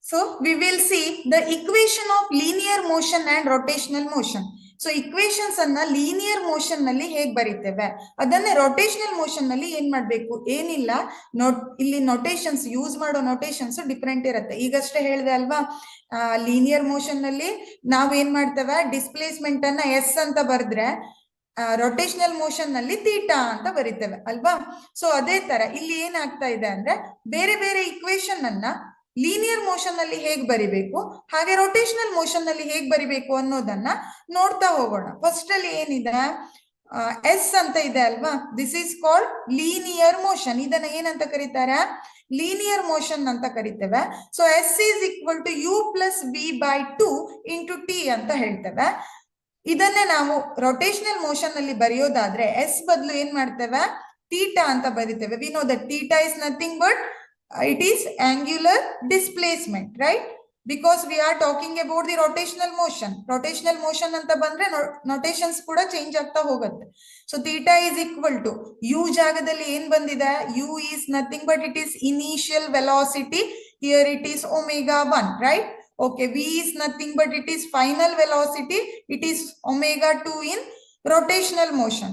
So we will see the equation of linear motion and rotational motion. So equations ಅನ್ನ linear motion ನಲ್ಲಿ ಹೇಗ್ ಬರೀತೇವೆ, ಅದನ್ನೇ rotational motion ನಲ್ಲಿ ಏನ್ ಮಾಡ್ಬೇಕು, ಏನಿಲ್ಲ ಇಲ್ಲಿ ನೊಟೇಷನ್ಸ್ ಯೂಸ್ ಮಾಡೋ ನೊಟೇಷನ್ಸ್ ಡಿಫ್ರೆಂಟ್ ಇರುತ್ತೆ. ಈಗಷ್ಟೇ ಹೇಳಿದೆ ಅಲ್ವಾ, ಲೀನಿಯರ್ ಮೋಷನ್ ನಲ್ಲಿ ನಾವ್ ಏನ್ ಮಾಡ್ತೇವೆ, ಡಿಸ್ಪ್ಲೇಸ್ಮೆಂಟ್ ಅನ್ನ ಎಸ್ ಅಂತ ಬರೆದ್ರೆ ರೊಟೇಷನಲ್ ಮೋಷನ್ ನಲ್ಲಿ ಥೀಟಾ ಅಂತ ಬರೀತೇವೆ ಅಲ್ವಾ. ಸೊ ಅದೇ ತರ ಇಲ್ಲಿ ಏನಾಗ್ತಾ ಇದೆ ಅಂದ್ರೆ, ಬೇರೆ ಬೇರೆ ಇಕ್ವೇಶನ್ ಅನ್ನ ಲೀನಿಯರ್ ಮೋಷನ್ ನಲ್ಲಿ ಹೇಗ್ ಬರಿಬೇಕು, ಹಾಗೆ ರೊಟೇಷನಲ್ ಮೋಷನ್ ನಲ್ಲಿ ಹೇಗ್ ಬರಿಬೇಕು ಅನ್ನೋದನ್ನ ನೋಡ್ತಾ ಹೋಗೋಣ. ಫಸ್ಟ್ ಅಲ್ಲಿ ಏನಿದೆ, ಎಸ್ ಅಂತ ಇದೆ ಅಲ್ವಾ, this is called linear motion. ಇದನ್ನ ಏನಂತ ಕರೀತಾರೆ, ಲೀನಿಯರ್ ಮೋಷನ್ ಅಂತ ಕರಿತೇವೆ. So S is equal to U plus V by 2 into T ಅಂತ ಹೇಳ್ತೇವೆ. ಇದನ್ನೇ ನಾವು ರೊಟೇಷನಲ್ ಮೋಷನ್ ನಲ್ಲಿ ಬರೆಯೋದಾದ್ರೆ ಎಸ್ ಬದಲು ಏನ್ ಮಾಡ್ತೇವೆ, ಥೀಟಾ ಅಂತ ಬರಿತೇವೆ. We know that theta is nothing but it is angular displacement, right? Because we are talking about the rotational motion. Rotational motion anta bandre notations kuda change agta hogutte. So theta is equal to u jagadalli ಏನು ಬಂದಿದೆ, u is nothing but it is initial velocity. Here it is omega 1, right? Okay, v is nothing but it is final velocity. It is omega 2 in rotational motion.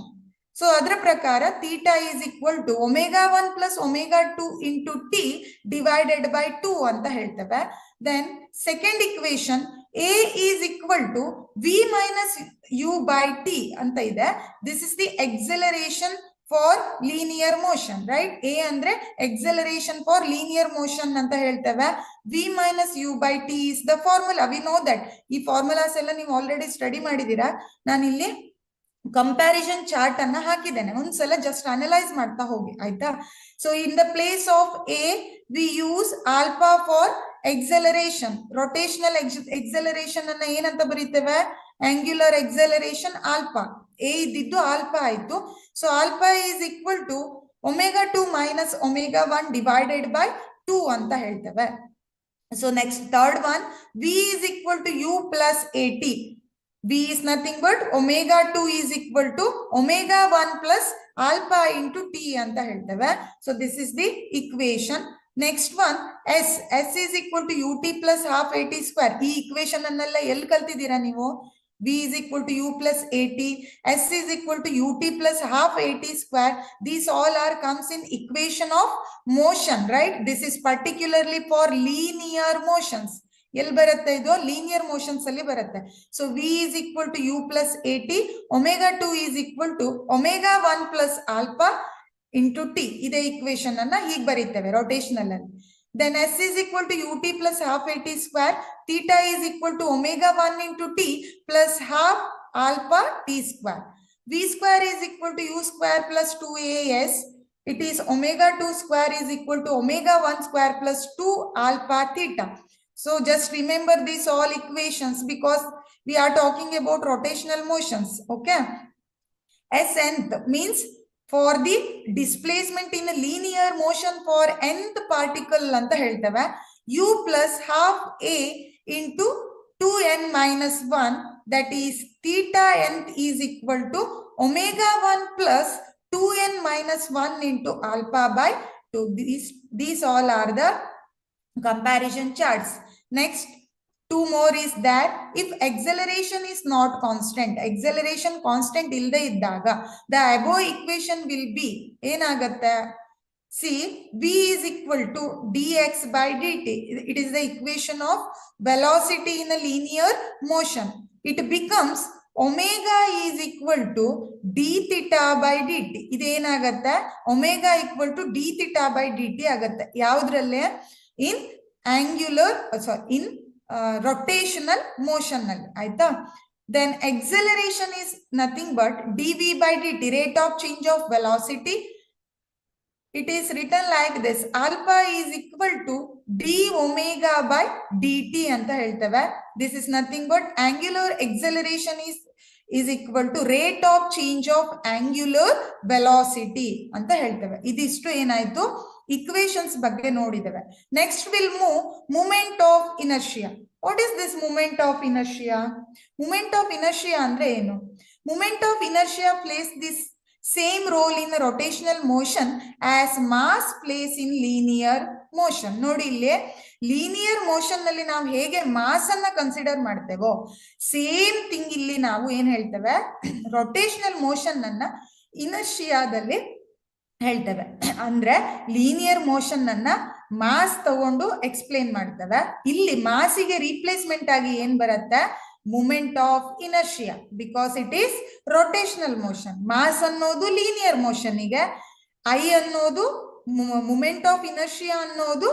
So ಅದರ ಪ್ರಕಾರ theta is equal to omega 1 plus omega 2 into t divided by 2 ಅಂತ ಹೇಳ್ತೇವೆ. Then second equation a is equal to v minus u by t ಅಂತ ಇದೆ. This is the acceleration for linear motion, right? A ಅಂದ್ರೆ acceleration for linear motion ಅಂತ ಹೇಳ್ತೇವೆ. v minus u by t is the formula. We know that. ಈ formulas ಎಲ್ಲ ನೀವು already study ಮಾಡಿದೀರಾ. ನಾನಿಲ್ಲಿ ಕಂಪ್ಯಾರಿಸನ್ ಚಾರ್ಟ್ ಅನ್ನ ಹಾಕಿದ್ದೇನೆ, ಒಂದ್ಸಲ ಜಸ್ಟ್ ಅನಲೈಸ್ ಮಾಡ್ತಾ ಹೋಗಿ ಆಯ್ತಾ. So in the place of A V use alpha for acceleration. Rotational acceleration ಅನ್ನ ಏನಂತ ಬರೀತೇವೆ, ಆಂಗ್ಯುಲರ್ ಎಕ್ಸಲರೇಷನ್ ಆಲ್ಫಾ. ಎ ಇದ್ದಿದ್ದು ಆಲ್ಫಾ ಆಯ್ತು. So alpha is equal to omega 2 minus omega 1 divided by 2 ಅಂತ ಹೇಳ್ತೇವೆ. So next third one, V is equal to U plus A T. V is nothing but omega 2 is equal to omega 1 plus alpha into t ಅಂತ ಹೇಳ್ತೇವೆ. So this is the equation. Next one, S is equal to ut plus half at square. ಈ equation ಅನ್ನೆಲ್ಲ ಎಲ್ಲಿ ಕಲ್ತಿದ್ದೀರಾ ನೀವು? V is equal to u plus at, S is equal to ut plus half at square. These all are comes in equation of motion, right? This is particularly for linear motions. ಎಲ್ಲಿ ಬರುತ್ತೆ ಇದು, linear motions ಅಲ್ಲಿ ಬರುತ್ತೆ. So V is equal to U plus A T, omega 2 is equal to omega 1 plus alpha into T. ಇದೇ equation ಅನ್ನ ಹೀಗೆ ಬರೀತೇವೆ rotational ಅಲ್ಲಿ. Then S is equal to U T plus half A T square, theta is equal to omega 1 into T plus half alpha T square. V square is equal to U square plus 2as. It is omega 2 square is equal to omega 1 square plus 2 alpha theta. So just remember these all equations because we are talking about rotational motions. Okay. Nth means for the displacement in a linear motion for nth particle anta heltave. U plus half a into 2n minus 1, that is theta nth is equal to omega 1 plus 2n minus 1 into alpha by 2. These all are the comparison charts. Next, two more is that if acceleration is not constant, acceleration constant ilde iddaga, the above equation will be enagatte. See, v is equal to dx by dt. It is the equation of velocity in a linear motion. It becomes omega is equal to d theta by dt. ಇದು ಏನಾಗುತ್ತೆ, omega equal to d theta by dt ಆಗುತ್ತೆ. ಯಾವುದ್ರಲ್ಲೇ, in angular, in rotational motion ನಲ್ಲಿ ಆಯ್ತಾ. Then acceleration is nothing but dv by dt, rate of change of velocity. It is written like this, alpha is equal to d omega by dt ಅಂತ ಹೇಳ್ತೇವೆ. This is nothing but angular acceleration is equal to rate of change of angular velocity ಅಂತ ಹೇಳ್ತೇವೆ. ಇದಿಷ್ಟು ಏನಾಯ್ತು, equations ಬಗ್ಗೆ ನೋಡಿದ್ದೇವೆ. Next we'll move moment of inertia. What is this moment of inertia? Moment of inertia ಅಂದ್ರೆ ಏನು? Moment of inertia plays this same role in rotational motion as mass plays in linear motion. ನೋಡಿ ಇಲ್ಲಿ linear motion ನಲ್ಲಿ ನಾವು ಹೇಗೆ mass ಅನ್ನ consider ಮಾಡ್ತೇವೋ same thing ಇಲ್ಲಿ ನಾವು ಏನ್ ಹೇಳ್ತೇವೆ, ರೊಟೇಷನಲ್ ಮೋಷನ್ ಅನ್ನ ಇನರ್ಷಿಯಾದಲ್ಲಿ ಹೇಳ್ತೇವೆ. ಅಂದ್ರೆ ಲೀನಿಯರ್ ಮೋಷನ್ ಅನ್ನ ಮಾಸ್ ತಗೊಂಡು ಎಕ್ಸ್ಪ್ಲೇನ್ ಮಾಡ್ತೇವೆ. ಇಲ್ಲಿ ಮಾಸಿಗೆ ರೀಪ್ಲೇಸ್ಮೆಂಟ್ ಆಗಿ ಏನ್ ಬರುತ್ತೆ, moment of inertia, because it is rotational motion. Mass ಅನ್ನೋದು ಲೀನಿಯರ್ ಮೋಷನ್ಗೆ, ಐ ಅನ್ನೋದು ಮೂಮೆಂಟ್ ಆಫ್ ಇನರ್ಷಿಯಾ ಅನ್ನೋದು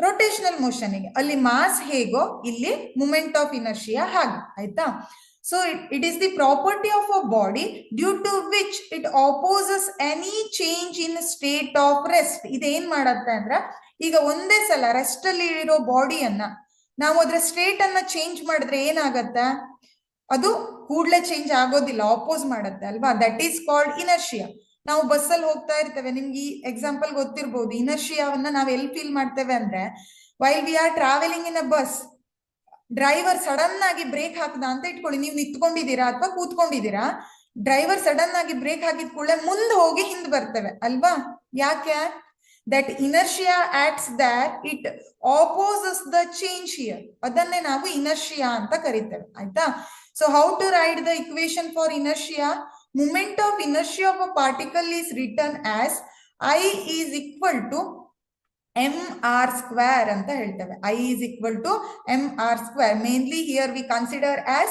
ರೊಟೇಷನಲ್ ಮೋಷನ್ಗೆ. ಅಲ್ಲಿ ಮಾಸ್ ಹೇಗೋ ಇಲ್ಲಿ ಮೂಮೆಂಟ್ ಆಫ್ ಇನರ್ಷಿಯಾ ಹಾಗೆ, ಆಯ್ತಾ. So it is the property of a body due to which it opposes any change in state of rest. ಇದೇನ್ ಮಾಡತ್ತೆ ಅಂದ್ರೆ, ಈಗ ಒಂದೇ ಸಲ ರೆಸ್ಟ್ ಅಲ್ಲಿ ಇರೋ ಬಾಡಿಯನ್ನ ನಾವು ಅದರ ಸ್ಟೇಟ್ ಅನ್ನ ಚೇಂಜ್ ಮಾಡಿದ್ರೆ ಏನಾಗತ್ತೆ, ಅದು ಕೂಡ್ಲೆ ಚೇಂಜ್ ಆಗೋದಿಲ್ಲ, ಆಪೋಸ್ ಮಾಡತ್ತೆ ಅಲ್ವಾ. That is called inertia. ನಾವು ಬಸ್ಸಲ್ಲಿ ಹೋಗ್ತಾ ಇರ್ತೇವೆ, ನಿಮ್ಗೆ ಈ ಎಕ್ಸಾಂಪಲ್ ಗೊತ್ತಿರ್ಬೋದು. ಇನರ್ಷಿಯಾವನ್ನ ನಾವು ಎಲ್ಲಿ ಫೀಲ್ ಮಾಡ್ತೇವೆ ಅಂದ್ರೆ, while we are travelling in a bus, driver sudden ಆಗಿ ಬ್ರೇಕ್ ಹಾಕ್ದ ಅಂತ ಇಟ್ಕೊಳ್ಳಿ, ನೀವು ನಿಂತ್ಕೊಂಡಿದ್ದೀರಾ ಅಥವಾ ಕೂತ್ಕೊಂಡಿದ್ದೀರಾ, ಡ್ರೈವರ್ ಸಡನ್ ಆಗಿ ಬ್ರೇಕ್ ಹಾಕಿದ ಕೂಡಲೇ ಮುಂದೆ ಹೋಗಿ ಹಿಂದ್ ಬರ್ತೇವೆ ಅಲ್ವಾ. ಯಾಕೆ? That inertia acts that it opposes the change here. ಅದನ್ನೇ ನಾವು ಇನರ್ಷಿಯಾ ಅಂತ ಕರಿತೇವೆ, ಆಯ್ತಾ. So how to write the equation for inertia? Moment of inertia of a particle is written as I is equal to mr square ಅಂತ ಹೇಳ್ತೇವೆ. I is equal to mr square. Mainly here we consider as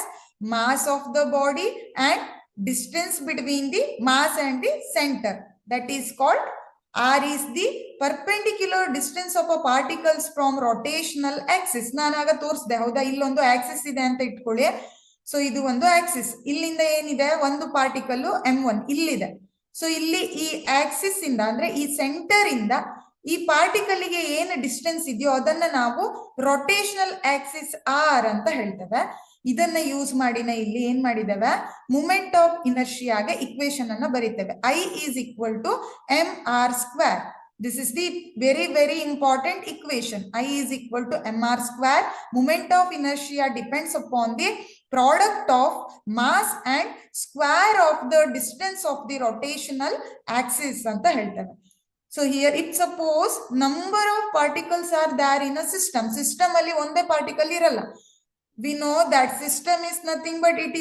mass of the body and distance between the mass and the center. That is called r is the perpendicular distance of a particles from rotational axis. ನಾನಾಗ ತೋರಿಸಿದೆ ಹೌದಾ, ಇಲ್ಲೊಂದು Axis ಇದೆ ಅಂತ ಇಟ್ಕೊಳ್ಳಿ. So ಇದು ಒಂದು Axis, ಇಲ್ಲಿಂದ ಏನಿದೆ ಒಂದು ಪಾರ್ಟಿಕಲ್ m1 ಇಲ್ಲಿದೆ. ಸೊ ಇಲ್ಲಿ ಈ ಆಕ್ಸಿಸ್ ಇಂದ ಅಂದ್ರೆ ಈ ಸೆಂಟರ್ ಇಂದ ಈ ಪಾರ್ಟಿಕಲ್ ಗೆ ಏನು ಡಿಸ್ಟೆನ್ಸ್ ಇದೆಯೋ ಅದನ್ನ ನಾವು ರೊಟೇಷನಲ್ ಆಕ್ಸಿಸ್ ಆರ್ ಅಂತ ಹೇಳ್ತೇವೆ. ಇದನ್ನ ಯೂಸ್ ಮಾಡಿನ ಇಲ್ಲಿ ಏನ್ ಮಾಡಿದ್ದೇವೆ, ಮೂಮೆಂಟ್ ಆಫ್ ಇನರ್ಷಿಯಾಗೆ ಇಕ್ವೇಶನ್ ಅನ್ನ ಬರೀತೇವೆ. I is equal to mr square. This is the very important equation. I is equal to mr square. Moment of inertia depends upon the product of mass and square of the distance of the rotational axis ಅಂತ ಹೇಳ್ತೇವೆ. So here if suppose number of particles are there in a system. System ಅಲ್ಲಿ ಒಂದೇ particle ಇರಲ್ಲ. We know that system is nothing but it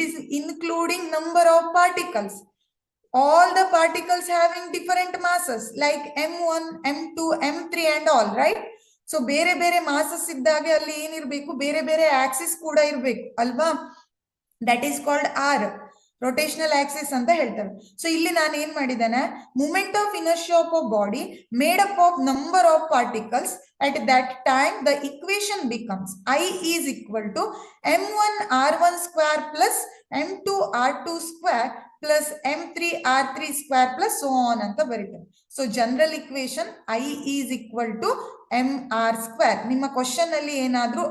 is including number of particles. All the particles having different masses like m1, m2, m3 and all, right? So ಬೇರೆ ಬೇರೆ masses ಇದ್ದಾಗೆ ಅಲ್ಲಿ ಏನಿರಬೇಕು, ಬೇರೆ ಬೇರೆ ಆಕ್ಸಿಸ್ ಕೂಡ ಇರಬೇಕು ಅಲ್ವಾ. That is called R, rotational axis ಅಂತ ಹೇಳ್ತೇವೆ. ಸೊ ಇಲ್ಲಿ ನಾನು ಏನ್ ಮಾಡಿದ್ದೇನೆ, moment of inertia of a body made up of number of particles. at that time the equation becomes I is equal to m1 r1 square plus m2 r2 square plus m3 r3 square plus so on ಅಂತ ಬರೀತೇವೆ. So general equation I is equal to mr square. ನಿಮ್ಮ question ಅಲ್ಲಿ ಏನಾದ್ರೂ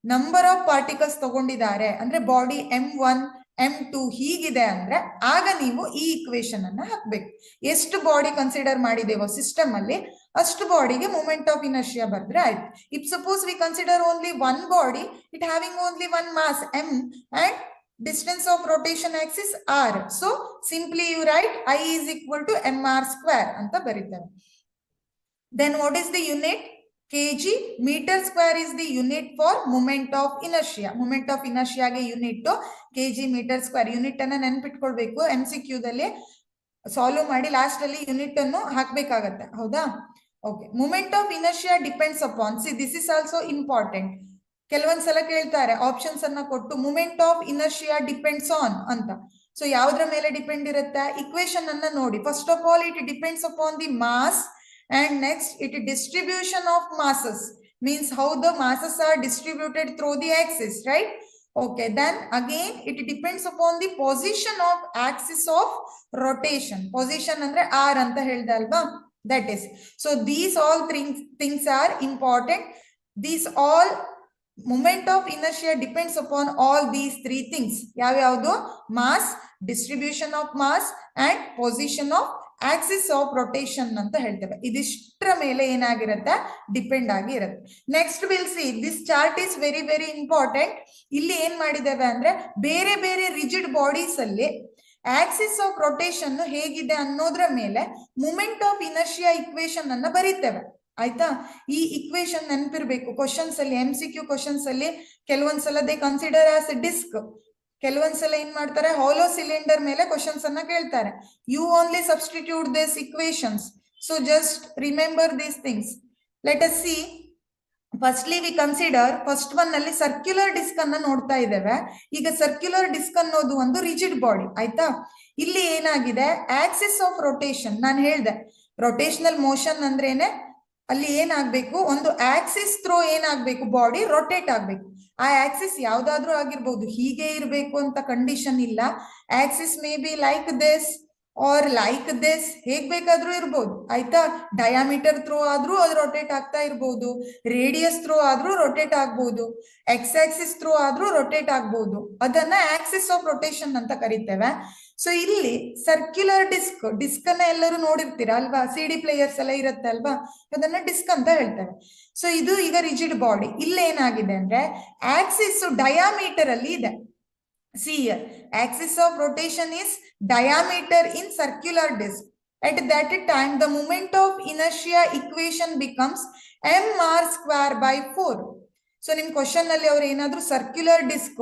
number of particles ತಗೊಂಡಿದ್ದಾರೆ ಅಂದ್ರೆ body m1 m2 ಹೀಗಿದೆ ಅಂದ್ರೆ ಆಗ ನೀವು ಈ ಇಕ್ವೇಶನ್ ಅನ್ನ ಹಾಕ್ಬೇಕು. ಎಷ್ಟು ಬಾಡಿ ಕನ್ಸಿಡರ್ ಮಾಡಿದೇವೋ ಸಿಸ್ಟಮ್ ಅಲ್ಲಿ ಅಷ್ಟು ಬಾಡಿಗೆ ಮೂಮೆಂಟ್ ಆಫ್ ಇನರ್ಷಿಯಾ ಬರ್ದ್ರೆ ಆಯ್ತು. If suppose we consider only one body, it having only one mass m and distance of rotation axis r. So simply you write I is equal to mr square ಅಂತ ಬರೀತಾರೆ. Then what is the unit? kg. Meter square is the unit for moment of inertia. Moment of inertia ಗೆ unit kg meter square. Unit ಅನ್ನ ನೆನ್ಪಿಟ್ಕೊಳ್ಬೇಕು, MCQ ದಲ್ಲಿ solve ಮಾಡಿ last ಅಲ್ಲಿ unit ಅನ್ನು ಹಾಕ್ಬೇಕಾಗತ್ತೆ, ಹೌದಾ. Okay. Moment of inertia depends upon, see this is also important. ಕೆಲವೊಂದ್ಸಲ ಕೇಳ್ತಾರೆ ಆಪ್ಷನ್ಸ್ ಅನ್ನ ಕೊಟ್ಟು moment of inertia depends on ಅಂತ. ಸೊ ಯಾವ್ದ್ರ ಮೇಲೆ ಡಿಪೆಂಡ್ ಇರುತ್ತೆ, ಇಕ್ವೇಶನ್ ಅನ್ನ ನೋಡಿ. First of all it depends upon the mass. And next, it distribution of masses, means how the masses are distributed through the axis, right? Okay, then again it depends upon the position of axis of rotation. Position andre r anta helda alva, that is. So these all things are important. These all moment of inertia depends upon all these three things. Yav yavdu? Mass, distribution of mass and position of Axis of rotation ಅಂತ ಹೇಳ್ತೇವೆ. ಇದಿಷ್ಟರ ಮೇಲೆ ಏನಾಗಿರುತ್ತೆ, depend ಆಗಿ ಇರುತ್ತೆ. Next will see this chart is very important. ಇಲ್ಲಿ ಏನ್ ಮಾಡಿದ್ದೇವೆ ಅಂದ್ರೆ ಬೇರೆ ಬೇರೆ ರಿಜಿಡ್ ಬಾಡೀಸ್ ಅಲ್ಲಿ ಆಕ್ಸಿಸ್ ಆಫ್ ರೊಟೇಷನ್ ಹೇಗಿದೆ ಅನ್ನೋದ್ರ ಮೇಲೆ ಮೂಮೆಂಟ್ ಆಫ್ ಇನರ್ಷಿಯಾ ಇಕ್ವೇಶನ್ ಅನ್ನ ಬರೀತೇವೆ. ಆಯ್ತಾ? ಈ ಇಕ್ವೇಶನ್ ನೆನಪಿರ್ಬೇಕು. ಕ್ವಶನ್ಸ್ ಅಲ್ಲಿ MCQ ಕ್ವಶನ್ಸ್ ಅಲ್ಲಿ ಕೆಲವೊಂದ್ಸಲ ದೇ ಕನ್ಸಿಡರ್ ಆಸ್ ಡಿಸ್ಕ್, ಕೆಲವೊಂದ್ಸಲ ಏನ್ ಮಾಡ್ತಾರೆ, ಹಾಲೋ ಸಿಲಿಂಡರ್ ಮೇಲೆ ಕ್ವಶನ್ಸ್ ಅನ್ನ ಕೇಳ್ತಾರೆ. You only substitute this equations. So just remember these things. Let us see. Firstly we consider first one ನಲ್ಲಿ ಸರ್ಕ್ಯುಲರ್ ಡಿಸ್ಕ್ ಅನ್ನ ನೋಡ್ತಾ ಇದ್ದೇವೆ. ಈಗ ಸರ್ಕ್ಯುಲರ್ ಡಿಸ್ಕ್ ಅನ್ನೋದು ಒಂದು ರಿಜಿಡ್ ಬಾಡಿ. ಆಯ್ತಾ? ಇಲ್ಲಿ ಏನಾಗಿದೆ, ಆಕ್ಸಿಸ್ ಆಫ್ ರೊಟೇಷನ್ ನಾನು ಹೇಳ್ದೆ, ರೊಟೇಷನಲ್ ಮೋಷನ್ ಅಂದ್ರೇನೆ ಅಲ್ಲಿ ಏನಾಗ್ಬೇಕು, ಒಂದು ಆಕ್ಸಿಸ್ ಥ್ರೋ ಏನಾಗ್ಬೇಕು, ಬಾಡಿ ರೊಟೇಟ್ ಆಗ್ಬೇಕು. ಆ ಆಕ್ಸಿಸ್ ಯಾವ್ದಾದ್ರೂ ಆಗಿರ್ಬೋದು, ಹೀಗೆ ಇರ್ಬೇಕು ಅಂತ ಕಂಡೀಷನ್ ಇಲ್ಲ. Axis may be like this are like this, ಹೇಗ್ ಬೇಕಾದ್ರೂ ಇರ್ಬೋದು. ಆಯ್ತಾ? ಡಯಾಮೀಟರ್ ಥ್ರೋ ಆದ್ರೂ ಅದು ರೊಟೇಟ್ ಆಗ್ತಾ ಇರ್ಬೋದು, ರೇಡಿಯಸ್ ಥ್ರೋ ಆದ್ರೂ ರೊಟೇಟ್ ಆಗ್ಬೋದು, ಎಕ್ಸ್ ಆಕ್ಸಿಸ್ ಥ್ರೋ ಆದ್ರೂ ರೊಟೇಟ್ ಆಗ್ಬೋದು. ಅದನ್ನ ಆಕ್ಸಿಸ್ ಆಫ್ ರೊಟೇಷನ್ ಅಂತ ಕರಿತೇವೆ. ಸೊ ಇಲ್ಲಿ ಸರ್ಕ್ಯುಲರ್ ಡಿಸ್ಕ್ ಅನ್ನ ಎಲ್ಲರೂ ನೋಡಿರ್ತೀರಾ ಅಲ್ವಾ, CD ಪ್ಲೇಯರ್ಸ್ ಎಲ್ಲ ಇರುತ್ತೆ ಅಲ್ವಾ, ಅದನ್ನ ಡಿಸ್ಕ್ ಅಂತ ಹೇಳ್ತೇವೆ. ಸೊ ಇದು ಈಗ ರಿಜಿಡ್ ಬಾಡಿ. ಇಲ್ಲಿ ಏನಾಗಿದೆ ಅಂದ್ರೆ ಆಕ್ಸಿಸ್ ಡಯಾಮೀಟರ್ ಅಲ್ಲಿ ಇದೆ. See here, axis of rotation is diameter in circular disc. At that time, the moment of inertia equation becomes mr square by 4. So ನಿಮ್ ಕ್ವಶನ್ ಅಲ್ಲಿ ಅವ್ರು ಏನಾದ್ರು ಸರ್ಕ್ಯುಲರ್ ಡಿಸ್ಕ್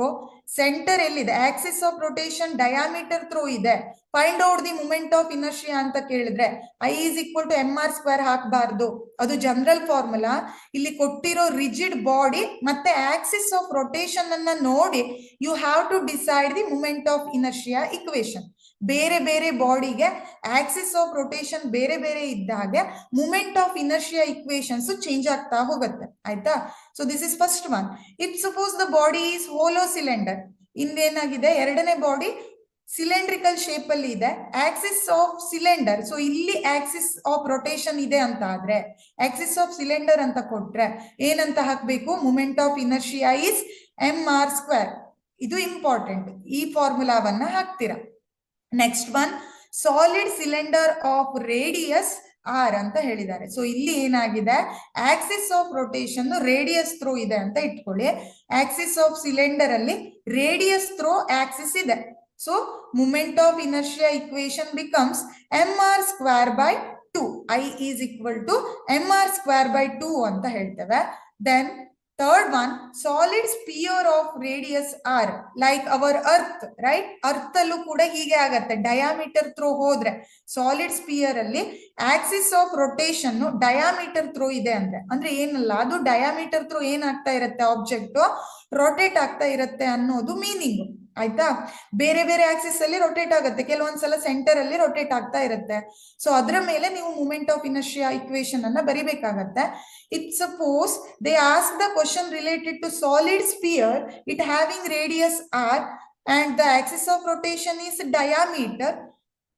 ಸೆಂಟರ್ ಎಲ್ಲಿದೆ, axis of rotation diameter through ಇದೆ, find out the moment of inertia ಅಂತ ಕೇಳಿದ್ರೆ I is equal to mr square ಹಾಕಬಾರ್ದು, ಅದು ಜನರಲ್ ಫಾರ್ಮುಲಾ. ಇಲ್ಲಿ ಕೊಟ್ಟಿರೋ ರಿಜಿಡ್ ಬಾಡಿ ಮತ್ತೆ ಆಕ್ಸಿಸ್ ಆಫ್ ರೊಟೇಷನ್ ಅನ್ನ ನೋಡಿ you have to decide the moment of inertia equation. ಬೇರೆ ಬೇರೆ ಬಾಡಿಗೆ ಆಕ್ಸಿಸ್ ಆಫ್ ರೊಟೇಷನ್ ಬೇರೆ ಬೇರೆ ಇದ್ದಾಗ moment of inertia equations change ಆಗ್ತಾ ಹೋಗುತ್ತೆ. ಆಯ್ತಾ? So this is first one. If suppose the body is hollow cylinder, ಇನ್ನೇನಾಗಿದೆ, ಎರಡನೇ ಬಾಡಿ ಸಿಲಿಂಡ್ರಿಕಲ್ ಶೇಪ್ ಅಲ್ಲಿ ಇದೆ, ಆಕ್ಸಿಸ್ ಆಫ್ ಸಿಲಿಂಡರ್. ಸೊ ಇಲ್ಲಿ ಆಕ್ಸಿಸ್ ಆಫ್ ರೊಟೇಷನ್ ಇದೆ ಅಂತ ಆದ್ರೆ ಆಕ್ಸಿಸ್ ಆಫ್ ಸಿಲಿಂಡರ್ ಅಂತ ಕೊಟ್ರೆ ಏನಂತ ಹಾಕ್ಬೇಕು, moment of inertia is mr square. ಇದು ಇಂಪಾರ್ಟೆಂಟ್, ಈ ಫಾರ್ಮುಲಾವನ್ನ ಹಾಕ್ತೀರಾ. Next one, solid cylinder of radius R ಅಂತ ಹೇಳಿದ್ದಾರೆ. ಸೊ ಇಲ್ಲಿ ಏನಾಗಿದೆ, axis of rotation radius through ಇದೆ ಅಂತ ಇಟ್ಕೊಳ್ಳಿ. ಆಕ್ಸಿಸ್ ಆಫ್ ಸಿಲಿಂಡರ್ ಅಲ್ಲಿ ರೇಡಿಯಸ್ ಥ್ರೋ ಆಕ್ಸಿಸ್ ಇದೆ. So moment of inertia equation becomes mr square by 2. I is equal to mr square by 2 ಅಂತ ಹೇಳ್ತೇವೆ. Then third one, solid sphere of radius R like our earth, right? Earth ಅಲ್ಲೂ ಕೂಡ ಹೀಗೆ ಆಗತ್ತೆ, diameter through ಹೋದ್ರೆ solid sphere ಅಲ್ಲಿ axis of rotation diameter through ಇದೆ ಅಂದ್ರೆ ಏನಲ್ಲ, ಅದು ಡಯಾಮೀಟರ್ ಥ್ರೋ ಏನಾಗ್ತಾ ಇರುತ್ತೆ, ಆಬ್ಜೆಕ್ಟ್ ರೊಟೇಟ್ ಆಗ್ತಾ ಇರುತ್ತೆ ಅನ್ನೋದು ಮೀನಿಂಗ್. ಆಯ್ತಾ? ಬೇರೆ ಬೇರೆ ಆಕ್ಸಿಸ್ ಅಲ್ಲಿ ರೊಟೇಟ್ ಆಗುತ್ತೆ, ಕೆಲವೊಂದ್ಸಲ ಸೆಂಟರ್ ಅಲ್ಲಿ ರೊಟೇಟ್ ಆಗ್ತಾ ಇರುತ್ತೆ. ಸೊ ಅದರ ಮೇಲೆ ನೀವು ಮೂಮೆಂಟ್ ಆಫ್ ಇನರ್ಷಿಯಾ ಇಕ್ವೇಶನ್ ಅನ್ನ ಬರಿಬೇಕಾಗತ್ತೆ. If suppose they ask the question related to solid sphere, it having radius r and the axis of rotation is diameter,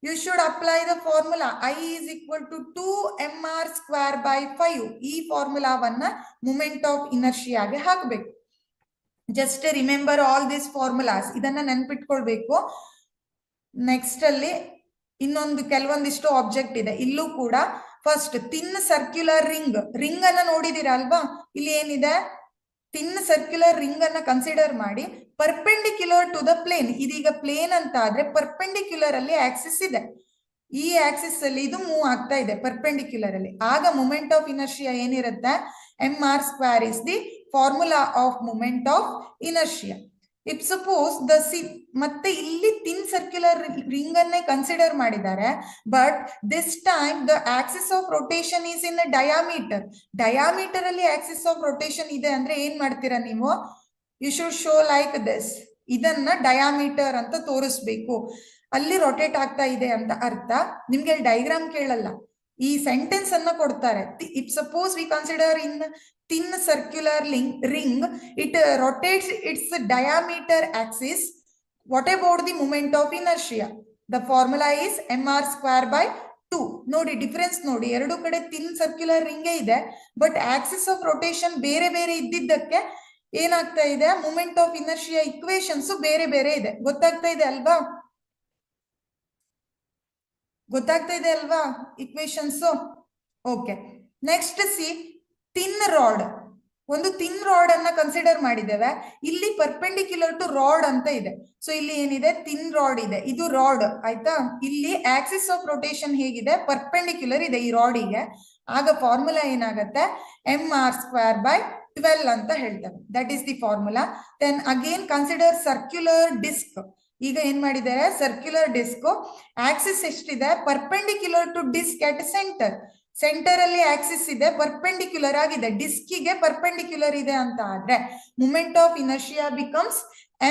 you should apply the formula I is equal to 2 mr square by 5. ಈ ಫಾರ್ಮುಲಾವನ್ನ moment of ಇನರ್ಷಿಯಾಗೆ ಹಾಕಬೇಕು. Just remember all this formulas, ಇದನ್ನ ನೆನ್ಪಿಟ್ಕೊಳ್ಬೇಕು. Next ಅಲ್ಲಿ ಇನ್ನೊಂದು ಕೆಲವೊಂದಿಷ್ಟು object ಇದೆ, ಇಲ್ಲೂ ಕೂಡ first thin circular ring ಅನ್ನ ನೋಡಿದೀರಾ ಅಲ್ವಾ? ಇಲ್ಲಿ ಏನಿದೆ, ಥಿನ್ ಸರ್ಕ್ಯುಲರ್ ರಿಂಗ್ ಅನ್ನ ಕನ್ಸಿಡರ್ ಮಾಡಿ ಪರ್ಪೆಂಡಿಕ್ಯುಲರ್ ಟು ದ ಪ್ಲೇನ್. ಇದೀಗ ಪ್ಲೇನ್ ಅಂತ ಆದ್ರೆ ಪರ್ಪೆಂಡಿಕ್ಯುಲರ್ ಅಲ್ಲಿ ಆಕ್ಸಿಸ್ ಇದೆ, ಈ ಆಕ್ಸಿಸ್ ಅಲ್ಲಿ ಇದು ಮೂವ್ ಆಗ್ತಾ ಇದೆ ಪರ್ಪೆಂಡಿಕ್ಯುಲರ್ ಅಲ್ಲಿ. ಆಗ ಮೂಮೆಂಟ್ ಆಫ್ ಇನರ್ಷಿಯಾ ಏನಿರುತ್ತೆ, mr square is the formula of moment of inertia. If suppose ಮತ್ತೆ ಇಲ್ಲಿ ಥಿನ್ ಸರ್ಕ್ಯುಲರ್ ರಿಂಗ್ ಅನ್ನೇ ಕನ್ಸಿಡರ್ ಮಾಡಿದ್ದಾರೆ, but this time the axis of rotation is in diameter. Diameter ಅಲ್ಲಿ ಆಕ್ಸಿಸ್ ಆಫ್ ರೊಟೇಷನ್ ಇದೆ ಅಂದ್ರೆ ಏನ್ ಮಾಡ್ತೀರಾ ನೀವು, you should show like this. ಇದನ್ನ ಡಯಾಮೀಟರ್ ಅಂತ ತೋರಿಸ್ಬೇಕು, ಅಲ್ಲಿ ರೊಟೇಟ್ ಆಗ್ತಾ ಇದೆ ಅಂತ ಅರ್ಥ. ನಿಮ್ಗೆ ಡೈಗ್ರಾಮ್ ಕೇಳಲ್ಲ, ಈ ಸೆಂಟೆನ್ಸ್ ಅನ್ನ ಕೊಡ್ತಾರೆ. If suppose we consider in thin circular ring, it rotates its diameter axis. What about the moment of inertia? The formula is mr square by 2. ನೋಡಿ ಡಿಫರೆನ್ಸ್ ನೋಡಿ, ಎರಡು ಕಡೆ ಥಿನ್ ಸರ್ಕ್ಯುಲರ್ ರಿಂಗ್ ಇದೆ, but Axis of rotation ಬೇರೆ ಬೇರೆ ಇದ್ದಿದ್ದಕ್ಕೆ ಏನಾಗ್ತಾ ಇದೆ, moment of inertia equations ಬೇರೆ ಬೇರೆ ಇದೆ. ಗೊತ್ತಾಗ್ತಾ ಇದೆ ಅಲ್ವಾ? ಗೊತ್ತಾಗ್ತಾ ಇದೆ ಅಲ್ವಾ equations? Okay. Next C, thin rod. ಒಂದು ಥಿನ್ ರಾಡ್ ಅನ್ನ ಕನ್ಸಿಡರ್ ಮಾಡಿದ್ದೇವೆ. ಇಲ್ಲಿ ಪರ್ಪೆಂಡಿಕ್ಯುಲರ್ ಟು ರಾಡ್ ಅಂತ ಇದೆ. ಸೊ ಇಲ್ಲಿ ಏನಿದೆ, ಥಿನ್ ರಾಡ್ ಇದೆ, ಇದು ರಾಡ್ ಆಯ್ತಾ. ಇಲ್ಲಿ ಆಕ್ಸಿಸ್ ಆಫ್ ರೊಟೇಷನ್ ಹೇಗಿದೆ, ಪರ್ಪೆಂಡಿಕ್ಯುಲರ್ ಇದೆ ಈ ರಾಡಿಗೆ. ಆಗ ಫಾರ್ಮುಲಾ ಏನಾಗುತ್ತೆ, mr²/12 ಅಂತ ಹೇಳ್ತೇವೆ. That is the formula. Then again consider circular disc. ಈಗ ಏನ್ ಮಾಡಿದ್ದಾರೆ, ಸರ್ಕ್ಯುಲರ್ ಡಿಸ್ಕ್ ಆಕ್ಸಿಸ್ ಎಷ್ಟಿದೆ, perpendicular to disc at centre. Centre ಅಲ್ಲಿ ಆಕ್ಸಿಸ್ ಇದೆ, ಪರ್ಪೆಂಡಿಕ್ಯುಲರ್ ಆಗಿದೆ, ಡಿಸ್ಕಿಗೆ ಪರ್ಪೆಂಡಿಕ್ಯುಲರ್ ಇದೆ ಅಂತ ಆದ್ರೆ moment of inertia becomes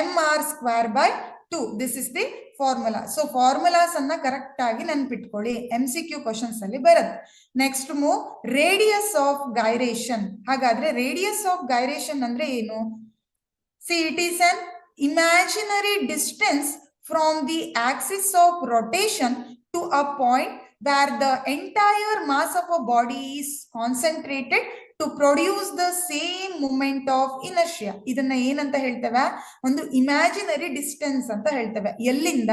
mr²/2. This is the formula. So formulas ಅನ್ನ ಕರೆಕ್ಟ್ ಆಗಿ ನೆನ್ಪಿಟ್ಕೊಳ್ಳಿ, MCQ ಕ್ವಶನ್ಸ್ ಅಲ್ಲಿ ಬರುತ್ತೆ. Next move radius of gyration. ಹಾಗಾದ್ರೆ ರೇಡಿಯಸ್ ಆಫ್ ಗೈರೇಷನ್ ಅಂದ್ರೆ ಏನು? C, it is an imaginary distance from the axis of rotation to a point where the entire mass of a body is concentrated to produce the same moment of inertia. ಇದನ್ನ ಏನಂತ ಹೇಳ್ತೇವೆ, ಒಂದು imaginary distance ಅಂತ ಹೇಳ್ತೇವೆ. ಎಲ್ಲಿಂದ,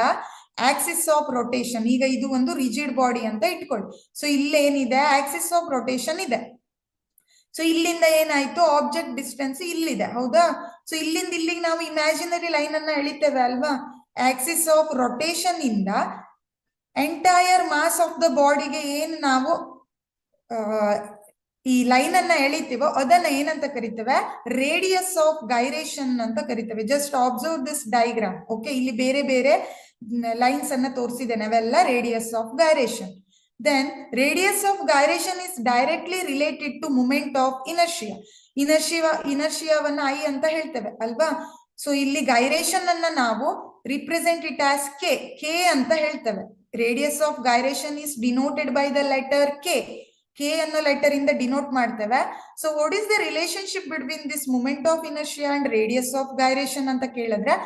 Axis of rotation. ಈಗ ಇದು ಒಂದು ರಿಜಿಡ್ ಬಾಡಿ ಅಂತ ಇಟ್ಕೊಳ್ಳಿ. ಸೊ ಇಲ್ಲೇನಿದೆ, ಆಕ್ಸಿಸ್ ಆಫ್ ರೊಟೇಷನ್ ಇದೆ. ಸೊ ಇಲ್ಲಿಂದ ಏನಾಯ್ತು, ಆಬ್ಜೆಕ್ಟ್ ಡಿಸ್ಟೆನ್ಸ್ ಇಲ್ಲಿದೆ, ಹೌದಾ. ಸೊ ಇಲ್ಲಿಂದ ಇಲ್ಲಿಗೆ ನಾವು ಇಮ್ಯಾಜಿನರಿ ಲೈನ್ ಅನ್ನ ಎಳಿತೇವೆ ಅಲ್ವಾ. ಆಕ್ಸಿಸ್ ಆಫ್ ರೊಟೇಷನ್ ಇಂದ ಎಂಟೈರ್ ಮಾಸ್ ಆಫ್ ದ ಬಾಡಿಗೆ ಏನು ನಾವು ಈ ಲೈನ್ ಅನ್ನ ಎಳಿತೀವೋ ಅದನ್ನ ಏನಂತ ಕರಿತೇವೆ, ರೇಡಿಯಸ್ ಆಫ್ ಗೈರೇಷನ್ ಅಂತ ಕರಿತೇವೆ. Just observe this diagram. Okay, ಇಲ್ಲಿ ಬೇರೆ ಬೇರೆ ಲೈನ್ಸ್ ಅನ್ನ ತೋರಿಸಿದ್ದೇನೆ, ಅವೆಲ್ಲ radius of gyration. Then radius of gyration is directly related to moment of inertia. ಇನರ್ಷಿಯಾವನ್ನ I ಅಂತ ಹೇಳ್ತೇವೆ ಅಲ್ವಾ. ಸೊ ಇಲ್ಲಿ ಗೈರೇಷನ್ ಅನ್ನ ನಾವು ರಿಪ್ರೆಸೆಂಟ್ ಇಟ್ ಆಸ್ ಕೆ ಅಂತ ಹೇಳ್ತೇವೆ. Radius of gyration is denoted by the letter K ಅನ್ನೋ ಲೆಟರ್ ಇಂದ ಡಿನೋಟ್ ಮಾಡ್ತೇವೆ. So what is the relationship between this moment of inertia and radius of gyration ಅಂತ ಕೇಳಿದ್ರೆ,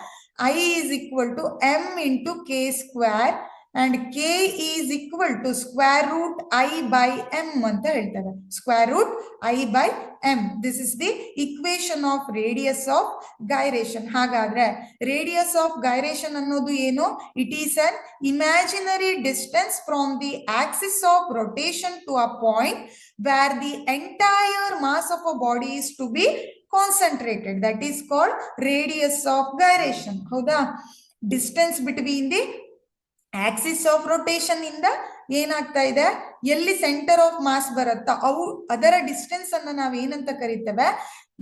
I is equal to m into k² and k is equal to square root I by m ಅಂತ ಹೇಳ್ತೇವೆ. square root I by m. This is the equation of radius of gyration. ಹಾಗಾದ್ರೆ radius of gyration ಅನ್ನೋದು ಏನು? It is an imaginary distance from the axis of rotation to a point where the entire mass of a body is to be concentrated. That is called radius of gyration. ಹೌದಾ? Distance between the Axis of rotation ಇಂದ ಏನಾಗ್ತಾ ಇದೆ, ಎಲ್ಲಿ centre of mass ಬರುತ್ತಾ ಅದರ distance ಅನ್ನ ನಾವು ಏನಂತ ಕರಿತೇವೆ,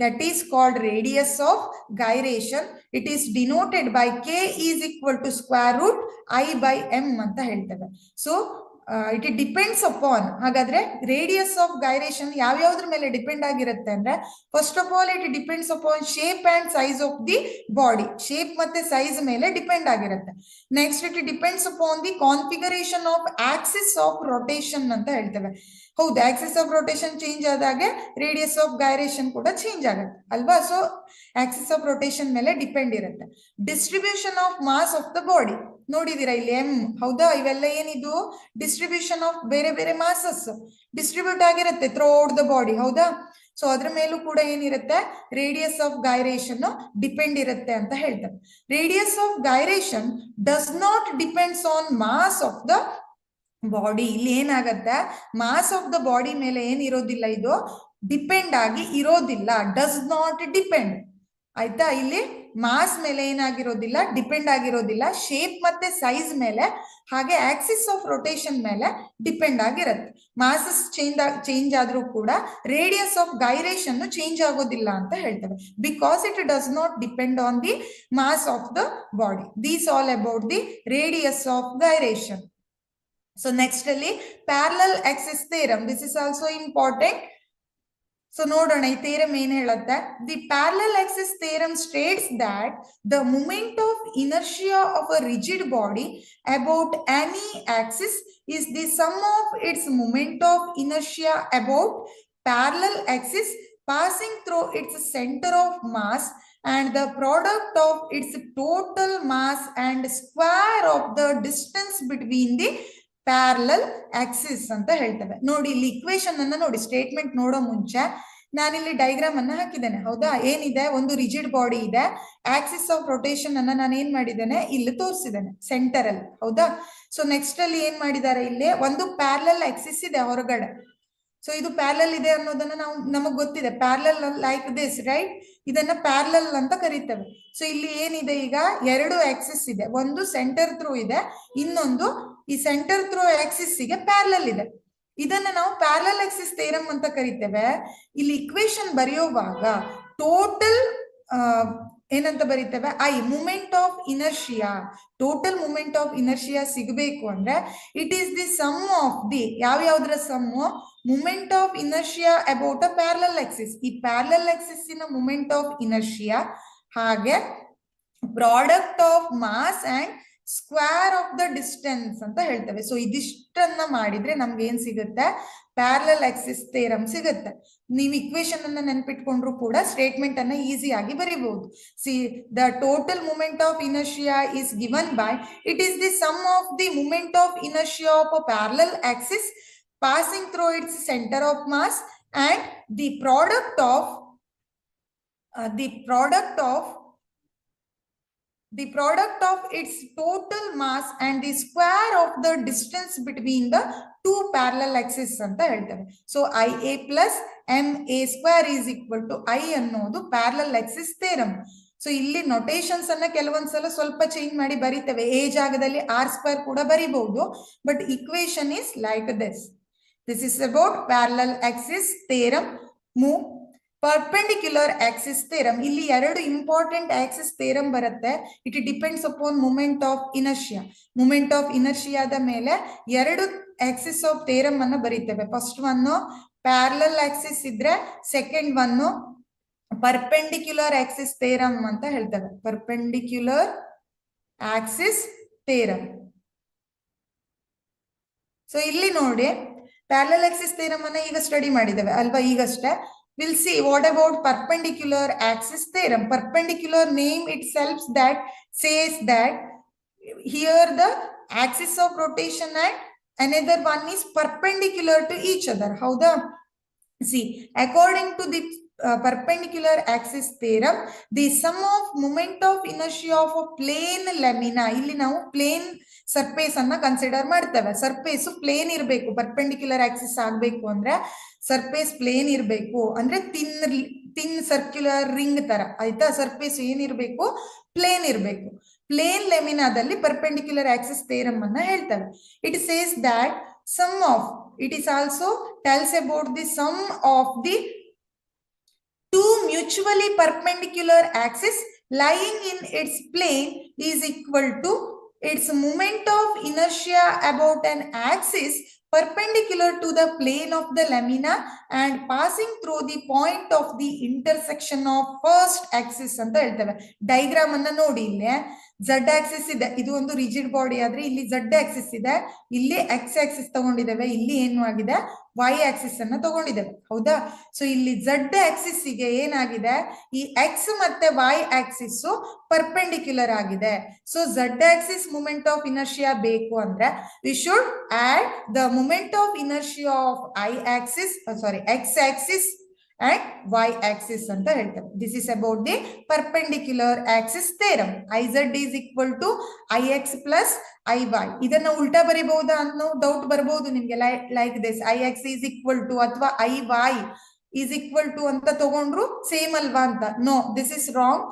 that is called radius of gyration. It is denoted by k is equal to square root I by m ಅಂತ ಹೇಳ್ತೇವೆ. So it depends upon. ಹಾಗಾದ್ರೆ ರೇಡಿಯಸ್ ಆಫ್ ಗೈರೇಷನ್ ಯಾವ್ಯಾವ್ದ್ರ ಮೇಲೆ ಡಿಪೆಂಡ್ ಆಗಿರುತ್ತೆ ಅಂದ್ರೆ, first of all it depends upon shape and size of the body. Shape ಮತ್ತೆ size ಮೇಲೆ depend ಆಗಿರುತ್ತೆ. Next it depends upon the configuration of axis of rotation ಅಂತ ಹೇಳ್ತೇವೆ. ಹೌದು, ಆಕ್ಸಿಸ್ ಆಫ್ ರೊಟೇಷನ್ ಚೇಂಜ್ ಆದಾಗೆ ರೇಡಿಯಸ್ ಆಫ್ ಗೈರೇಷನ್ ಕೂಡ change ಆಗುತ್ತೆ ಅಲ್ವಾ. ಸೊ ಆಕ್ಸಿಸ್ ಆಫ್ ರೊಟೇಷನ್ ಮೇಲೆ ಡಿಪೆಂಡ್ ಇರುತ್ತೆ. Distribution of mass of the body ನೋಡಿದೀರಾ ಇಲ್ಲಿ ಎಂ, ಹೌದಾ. ಇವೆಲ್ಲ ಏನಿದು, ಡಿಸ್ಟ್ರಿಬ್ಯೂಷನ್ ಆಫ್ ಬೇರೆ ಬೇರೆ ಮಾಸಸ್ ಡಿಸ್ಟ್ರಿಬ್ಯೂಟ್ ಆಗಿರುತ್ತೆ ಥ್ರೂಔಟ್ ದ ಬಾಡಿ, ಹೌದಾ. ಸೊ ಅದ್ರ ಮೇಲೂ ಕೂಡ ಏನಿರುತ್ತೆ, ರೇಡಿಯಸ್ ಆಫ್ ಗೈರೇಷನ್ ಡಿಪೆಂಡ್ ಇರುತ್ತೆ ಅಂತ ಹೇಳ್ತಾರೆ. Radius of gyration does not depends on mass of the body. ಇಲ್ಲಿ ಏನಾಗತ್ತೆ, ಮಾಸ್ ಆಫ್ ದ ಬಾಡಿ ಮೇಲೆ ಏನಿರೋದಿಲ್ಲ, ಇದು ಡಿಪೆಂಡ್ ಆಗಿ ಇರೋದಿಲ್ಲ. ಡಸ್ ನಾಟ್ ಡಿಪೆಂಡ್, ಆಯ್ತಾ. ಇಲ್ಲಿ ಮಾಸ್ ಮೇಲೆ ಏನಾಗಿರೋದಿಲ್ಲ, ಡಿಪೆಂಡ್ ಆಗಿರೋದಿಲ್ಲ. ಶೇಪ್ ಮತ್ತೆ ಸೈಜ್ ಮೇಲೆ, ಹಾಗೆ ಆಕ್ಸಿಸ್ ಆಫ್ ರೊಟೇಷನ್ ಮೇಲೆ ಡಿಪೆಂಡ್ ಆಗಿರುತ್ತೆ. ಮಾಸಸ್ ಚೇಂಜ್ ಆದ್ರೂ ಕೂಡ ರೇಡಿಯಸ್ ಆಫ್ ಗೈರೇಷನ್ ಚೇಂಜ್ ಆಗೋದಿಲ್ಲ ಅಂತ ಹೇಳ್ತೇವೆ. Because it does not depend on the mass of the body. These all about the radius of gyration. So next ಅಲ್ಲಿ parallel axis theorem. This is also important. So ನೋಡೋಣ ಈ theorem ಏನ್ ಹೇಳುತ್ತೆ. The parallel axis theorem states that the moment of inertia of a rigid body about any axis is the sum of its moment of inertia about parallel axis passing through its center of mass and the product of its total mass and square of the distance between the parallel Axis ಅಂತ ಹೇಳ್ತೇವೆ. ನೋಡಿ ಇಲ್ಲಿ equation ಅನ್ನ ನೋಡಿ, statement ನೋಡೋ ಮುಂಚೆ ನಾನಿಲ್ಲಿ diagram ಅನ್ನ ಹಾಕಿದ್ದೇನೆ, ಹೌದಾ. ಏನಿದೆ, ಒಂದು ರಿಜಿಡ್ ಬಾಡಿ ಇದೆ, ಆಕ್ಸಿಸ್ ಆಫ್ ರೊಟೇಷನ್ ಅನ್ನ ನಾನು ಏನ್ ಮಾಡಿದ್ದೇನೆ, ಇಲ್ಲಿ ತೋರಿಸಿದ್ದೇನೆ ಸೆಂಟರ್ ಅಲ್ಲಿ, ಹೌದಾ. ಸೊ ನೆಕ್ಸ್ಟ್ ಅಲ್ಲಿ ಏನ್ ಮಾಡಿದ್ದಾರೆ, ಇಲ್ಲಿ ಒಂದು ಪ್ಯಾರಲಲ್ ಆಕ್ಸಿಸ್ ಇದೆ ಹೊರಗಡೆ. ಸೊ ಇದು ಪ್ಯಾರಲಲ್ ಇದೆ ಅನ್ನೋದನ್ನ ನಾವು ನಮಗ್ ಗೊತ್ತಿದೆ, ಪ್ಯಾರಲಲ್ ಲೈಕ್ ದಿಸ್, ರೈಟ್? ಇದನ್ನ ಪ್ಯಾರಲಲ್ ಅಂತ ಕರೀತೇವೆ. ಸೊ ಇಲ್ಲಿ ಏನಿದೆ, ಈಗ ಎರಡು ಆಕ್ಸಿಸ್ ಇದೆ, ಒಂದು ಸೆಂಟರ್ ಥ್ರೂ ಇದೆ, ಇನ್ನೊಂದು ಈ ಸೆಂಟರ್ ಥ್ರೂ ಆಕ್ಸಿಸ್ ಗೆ ಪ್ಯಾರಲಲ್ ಇದೆ. ಇದನ್ನ ನಾವು ಪ್ಯಾರಲಲ್ ಆಕ್ಸಿಸ್ ಥಿಯರಂ ಅಂತ ಕರಿತೇವೆ. ಇಲ್ಲಿ ಇಕ್ವೇಶನ್ ಬರೆಯುವಾಗ ಟೋಟಲ್ ಏನಂತ ಬರೀತೇವೆ, I moment of inertia, total moment of inertia ಸಿಗಬೇಕು ಅಂದ್ರೆ it is the sum of the ಯಾವ್ಯಾವ್ದ್ರ sum, moment of inertia about a parallel axis, ಈ ಪ್ಯಾರಲಲ್ ಆಕ್ಸಿಸ್ ನ ಮೂಮೆಂಟ್ ಆಫ್ ಇನರ್ಷಿಯಾ, ಹಾಗೆ product of mass and square of the distance ಅಂತ ಹೇಳ್ತೇವೆ. So ಇದಿಷ್ಟನ್ನ ಮಾಡಿದ್ರೆ ನಮ್ಗೆ ಏನ್ ಸಿಗುತ್ತೆ, ಪ್ಯಾರಲಲ್ ಆಕ್ಸಿಸ್ ಥಿಯರಂ ಸಿಗುತ್ತೆ. ನೀವು ಇಕ್ವೇಶನ್ ಅನ್ನ ನೆನ್ಪಿಟ್ಕೊಂಡ್ರು ಕೂಡ ಸ್ಟೇಟ್ಮೆಂಟ್ ಅನ್ನ ಈಸಿ ಆಗಿ ಬರೀಬಹುದು. See the total moment of inertia is given by it is the sum of the moment of inertia of a parallel axis passing through its center of mass and the product of its total mass and the square of the distance between the two parallel axes ಅಂತ ಹೇಳ್ತೇವೆ. So IA plus MA square is equal to I ಅನ್ನೋದು parallel Axis theorem. So ಇಲ್ಲಿ notations ಅನ್ನ ಕೆಲವೊಂದ್ಸಲ ಸ್ವಲ್ಪ change ಮಾಡಿ ಬರೀತೇವೆ, A ಜಾಗದಲ್ಲಿ R² ಕೂಡ ಬರೀಬಹುದು, but equation is like this. This is about parallel axis theorem. Move perpendicular axis theorem. ಇಲ್ಲಿ ಎರಡು ಇಂಪಾರ್ಟೆಂಟ್ ಆಕ್ಸಿಸ್ ಥಿಯರಂ ಬರುತ್ತೆ. It depends upon moment of inertia. Moment of ಇನರ್ಷಿಯಾದ ಮೇಲೆ ಎರಡು ಆಕ್ಸಿಸ್ ಆಫ್ ಥಿಯರಂ ಅನ್ನ ಬರೀತೇವೆ. ಫಸ್ಟ್ ಒನ್ ಪ್ಯಾರಲಲ್ ಆಕ್ಸಿಸ್ ಇದ್ರೆ, second one perpendicular axis theorem ಅಂತ ಹೇಳ್ತೇವೆ. Perpendicular axis theorem. ಸೊ ಇಲ್ಲಿ ನೋಡಿ, ಪ್ಯಾರಲಲ್ ಆಕ್ಸಿಸ್ ಥಿಯರಂ ಅನ್ನ ಈಗ ಸ್ಟಡಿ ಮಾಡಿದ್ದೇವೆ ಅಲ್ವಾ, ಈಗಷ್ಟೇ. Will see what about perpendicular axis theorem. Perpendicular name it self that says that here the axis of rotation and another one is perpendicular to each other. ಹೌದಾ? See, according to the perpendicular axis theorem, the sum of moment of inertia of a plane lamina, ಇಲ್ಲಿ ನಾವು plane surface ಅನ್ನ consider ಮಾಡ್ತೇವೆ. Surface plane ಇರಬೇಕು, perpendicular Axis ಆಗ್ಬೇಕು ಅಂದ್ರೆ surface plane ಇರಬೇಕು, ಅಂದ್ರೆ ತಿನ್ ಸರ್ಕ್ಯುಲರ್ ರಿಂಗ್ ತರ, ಆಯ್ತಾ? ಸರ್ಫೇಸ್ ಏನಿರ್ಬೇಕು, ಪ್ಲೇನ್ ಇರಬೇಕು. ಪ್ಲೇನ್ ಲೆಮಿನಾದಲ್ಲಿ ಪರ್ಪೆಂಡಿಕ್ಯುಲರ್ ಆಕ್ಸಿಸ್ ಥಿಯರಂ ಅನ್ನ ಹೇಳ್ತೇವೆ. It says that sum of, it is also tells about the sum of the two mutually perpendicular axes lying in its plane is equal to its moment of inertia about an axis perpendicular to the plane of the lamina and passing through the point of the intersection of first axis ಅಂತ ಹೇಳ್ತೇವೆ. Diagram ಅನ್ನ ನೋಡಿ, ಇಲ್ಲಿ Z Axis ಇದೆ, ಇದು ಒಂದು rigid body ಆದ್ರೆ ಇಲ್ಲಿ Z ಆಕ್ಸಿಸ್ ಇದೆ, ಇಲ್ಲಿ X ಆಕ್ಸಿಸ್ ತಗೊಂಡಿದ್ದೇವೆ, ಇಲ್ಲಿ ಏನು ಆಗಿದೆ, Y ಆಕ್ಸಿಸ್ ಅನ್ನ ತಗೊಂಡಿದ್ದೇವೆ. ಹೌದಾ? ಸೊ ಇಲ್ಲಿ Z ಆಕ್ಸಿಸ್ ಗೆ ಏನಾಗಿದೆ, ಈ X ಮತ್ತೆ Y ಆಕ್ಸಿಸ್ ಪರ್ಪೆಂಡಿಕ್ಯುಲರ್ ಆಗಿದೆ. So Z axis moment of inertia ಬೇಕು ಅಂದ್ರೆ we should add the moment of inertia of X axis and Y axis ಅಂತ ಹೇಳ್ತೇವೆ. This is about the perpendicular axis theorem. IZ is equal to IX plus IY. ಇದನ್ನ ಉಲ್ಟಾ ಬರೀಬಹುದಾ ಅನ್ನೋ doubt ಬರಬಹುದು ನಿಮ್ಗೆ. Like this, IX is equal to ಅಥವಾ IY is equal to ಅಂತ ತಗೊಂಡ್ರು ಸೇಮ್ ಅಲ್ವಾ ಅಂತ. No, this is wrong.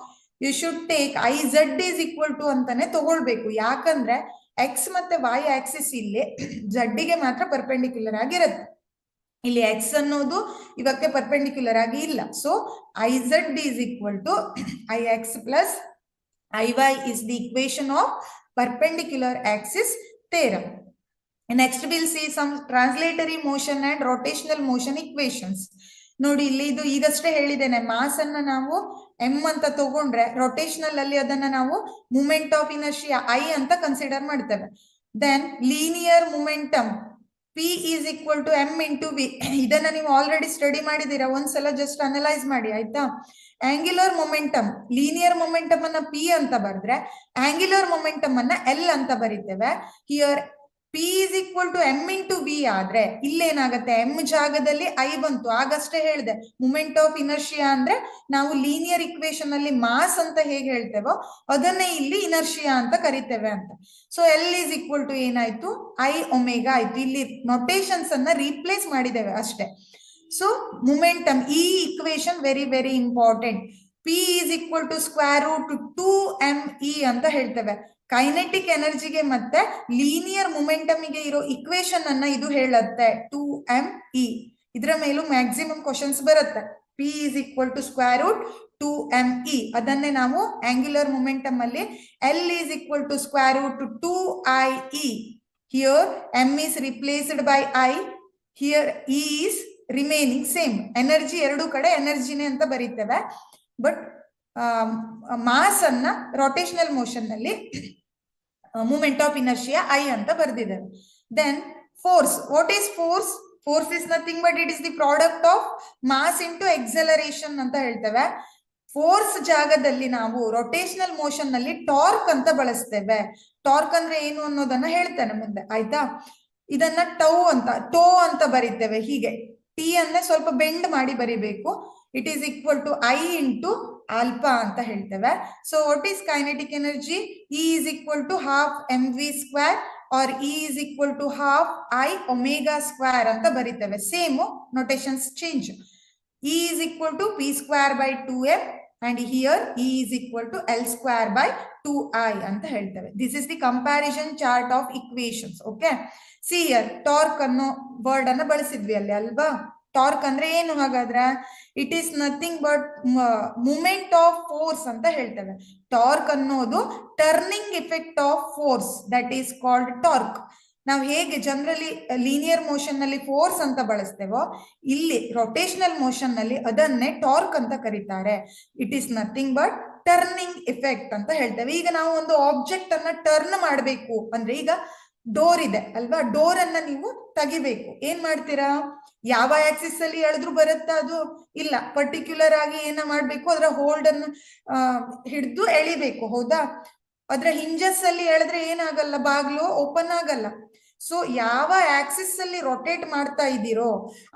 You should take IZ is equal to ಅಂತಾನೆ ತಗೊಳ್ಬೇಕು. ಯಾಕಂದ್ರೆ X ಮತ್ತೆ Y ಆಕ್ಸಿಸ್ ಇಲ್ಲಿ Z ಗೆ ಮಾತ್ರ ಪರ್ಪೆಂಡಿಕ್ಯುಲರ್ ಆಗಿರುತ್ತೆ, ಇಲ್ಲಿ X ಅನ್ನೋದು ಇವಕ್ಕೆ ಪರ್ಪೆಂಡಿಕ್ಯುಲರ್ ಆಗಿ ಇಲ್ಲ. So IZ is equal to IX plus IY is the equation of perpendicular axis theorem. Next we'll see some translatory motion and rotational motion equations. ನೋಡಿ, ಇಲ್ಲಿ ಇದು ಈಗಷ್ಟೇ ಹೇಳಿದ್ದೇನೆ, ಮಾಸ್ ಅನ್ನ ನಾವು M ಅಂತ ತಗೊಂಡ್ರೆ ರೊಟೇಷನಲ್ ಅಲ್ಲಿ ಅದನ್ನ ನಾವು ಮೂಮೆಂಟ್ ಆಫ್ ಇನರ್ಷಿಯಾ I ಅಂತ ಕನ್ಸಿಡರ್ ಮಾಡ್ತೇವೆ. Then linear momentum P is equal to M into V. ಇದನ್ನ ನೀವು ಆಲ್ರೆಡಿ ಸ್ಟಡಿ ಮಾಡಿದೀರಾ, ಒಂದ್ಸಲ ಜಸ್ಟ್ ಅನಲೈಸ್ ಮಾಡಿ, ಆಯ್ತಾ? ಆಂಗ್ಯುಲರ್ ಮೊಮೆಂಟಮ್, ಲೀನಿಯರ್ ಮೊಮೆಂಟಮ್ ಅನ್ನ P ಅಂತ ಬರೆದ್ರೆ ಆಂಗ್ಯುಲರ್ ಮೊಮೆಂಟಮ್ ಅನ್ನ L ಅಂತ ಬರೀತೇವೆ. Here p is equal to m into v ಆದ್ರೆ ಇಲ್ಲೇನಾಗತ್ತೆ, ಎಂ ಜಾಗದಲ್ಲಿ ಐ ಬಂತು. ಆಗಷ್ಟೇ ಹೇಳಿದೆ ಮೂಮೆಂಟ್ ಆಫ್ ಇನರ್ಷಿಯಾ ಅಂದ್ರೆ ನಾವು ಲೀನಿಯರ್ ಇಕ್ವೇಶನ್ ಅಲ್ಲಿ ಮಾಸ್ ಅಂತ ಹೇಗೆ ಹೇಳ್ತೇವೋ ಅದನ್ನೇ ಇಲ್ಲಿ ಇನರ್ಷಿಯಾ ಅಂತ ಕರಿತೇವೆ ಅಂತ. So L is equal to ಏನಾಯ್ತು, ಐ ಒಮೆಗಾ ಆಯ್ತು. ಇಲ್ಲಿ ನೊಟೇಷನ್ಸ್ ಅನ್ನ ರೀಪ್ಲೇಸ್ ಮಾಡಿದ್ದೇವೆ ಅಷ್ಟೇ. ಸೊ ಮೊಮೆಂಟಮ್, ಈ equation very very important. P is equal to square root 2me ಅಂತ ಹೇಳ್ತೇವೆ. ಕೈನೆಟಿಕ್ ಎನರ್ಜಿಗೆ ಮತ್ತೆ ಲೀನಿಯರ್ ಮೊಮೆಂಟಮ್ಗೆ ಇರೋ ಇಕ್ವೇಶನ್ ಅನ್ನ ಇದು ಹೇಳುತ್ತೆ 2me. ಇದರ ಮೇಲೂ ಮ್ಯಾಕ್ಸಿಮಮ್ ಕ್ವಶನ್ಸ್ ಬರುತ್ತೆ. P is equal to square root 2me. ಅದನ್ನೇ ನಾವು ಆಂಗ್ಯುಲರ್ ಮೊಮೆಂಟಮ್ ಅಲ್ಲಿ L is equal to square root 2ie. Here m is replaced by i, here e is remaining same. Energy ಎರಡು ಕಡೆ ಎನರ್ಜಿನೇ ಅಂತ ಬರೀತೇವೆ. ಬಟ್ ಮಾಸ್ ಅನ್ನ ರೋಟೇಷನಲ್ ಮೋಷನ್ ನಲ್ಲಿ ಮೂಮೆಂಟ್ ಆಫ್ ಇನರ್ಷಿಯಾ ಐ ಅಂತ ಬರೆದಿದ್ದೇವೆ. Then force, what is force? Force is nothing but it is the product of mass into acceleration ಅಂತ ಹೇಳ್ತೇವೆ. ಫೋರ್ಸ್ ಜಾಗದಲ್ಲಿ ನಾವು ರೊಟೇಷನಲ್ ಮೋಷನ್ ನಲ್ಲಿ ಟಾರ್ಕ್ ಅಂತ ಬಳಸ್ತೇವೆ. ಟಾರ್ಕ್ ಅಂದ್ರೆ ಏನು ಅನ್ನೋದನ್ನ ಹೇಳ್ತೇನೆ ಮುಂದೆ, ಆಯ್ತಾ? ಇದನ್ನ ಟೋ ಅಂತ ಬರೀತೇವೆ. ಹೀಗೆ ಟಿ ಅಂದ್ರೆ ಸ್ವಲ್ಪ ಬೆಂಡ್ ಮಾಡಿ ಬರಿಬೇಕು. It is equal to I into alpha ಅಂತ ಹೇಳ್ತೇವೆ. So what is kinetic energy? E is equal to half m v square or E is equal to half I omega square ಅಂತ ಬರೀತೇವೆ. Same notations change. E is equal to p square by 2m and here E is equal to L square by 2I ಅಂತ ಹೇಳ್ತೇವೆ. This is the comparison chart of equations. Okay. See here, torque ಅನ್ನೋ word ಅನ್ನ ಬಳಸಿದ್ವಿ ಅಲ್ಲಿ ಅಲ್ವಾ? Torque ಅಂದ್ರೆ ಏನು ಹಾಗಾದ್ರೆ? It is nothing but moment of force ಅಂತ ಹೇಳ್ತೇವೆ. ಟಾರ್ಕ್ ಅನ್ನೋದು turning effect of force, that is called torque. ನಾವು ಹೇಗೆ ಜನರಲಿ ಲೀನಿಯರ್ ಮೋಷನ್ ನಲ್ಲಿ ಫೋರ್ಸ್ ಅಂತ ಬಳಸ್ತೇವೋ, ಇಲ್ಲಿ ರೊಟೇಷನಲ್ ಮೋಷನ್ ನಲ್ಲಿ ಅದನ್ನೇ ಟಾರ್ಕ್ ಅಂತ ಕರೀತಾರೆ. It is nothing but turning effect ಅಂತ ಹೇಳ್ತೇವೆ. ಈಗ ನಾವು ಒಂದು ಆಬ್ಜೆಕ್ಟ್ ಅನ್ನ ಟರ್ನ್ ಮಾಡಬೇಕು ಅಂದ್ರೆ, ಈಗ ಡೋರ್ ಇದೆ ಅಲ್ವಾ? ಡೋರ್ ಅನ್ನ ನೀವು ತೆಗಿಬೇಕು, ಏನ್ ಮಾಡ್ತೀರಾ? ಯಾವ ಆಕ್ಸಿಸ್ ಅಲ್ಲಿ ಎಳೆದ್ರು ಬರುತ್ತಾ ಅದು? ಇಲ್ಲ, ಪರ್ಟಿಕ್ಯುಲರ್ ಆಗಿ ಏನ ಮಾಡ್ಬೇಕು, ಅದರ ಹೋಲ್ಡ್ ಅನ್ನು ಹಿಡಿದು ಎಳಿಬೇಕು, ಹೌದಾ? ಅದ್ರ ಹಿಂಜಸ್ ಅಲ್ಲಿ ಎಳೆದ್ರೆ ಏನಾಗಲ್ಲ, ಬಾಗ್ಲು ಓಪನ್ ಆಗಲ್ಲ. ಸೊ ಯಾವ ಆಕ್ಸಿಸ್ ಅಲ್ಲಿ ರೊಟೇಟ್ ಮಾಡ್ತಾ ಇದ್ದೀರೋ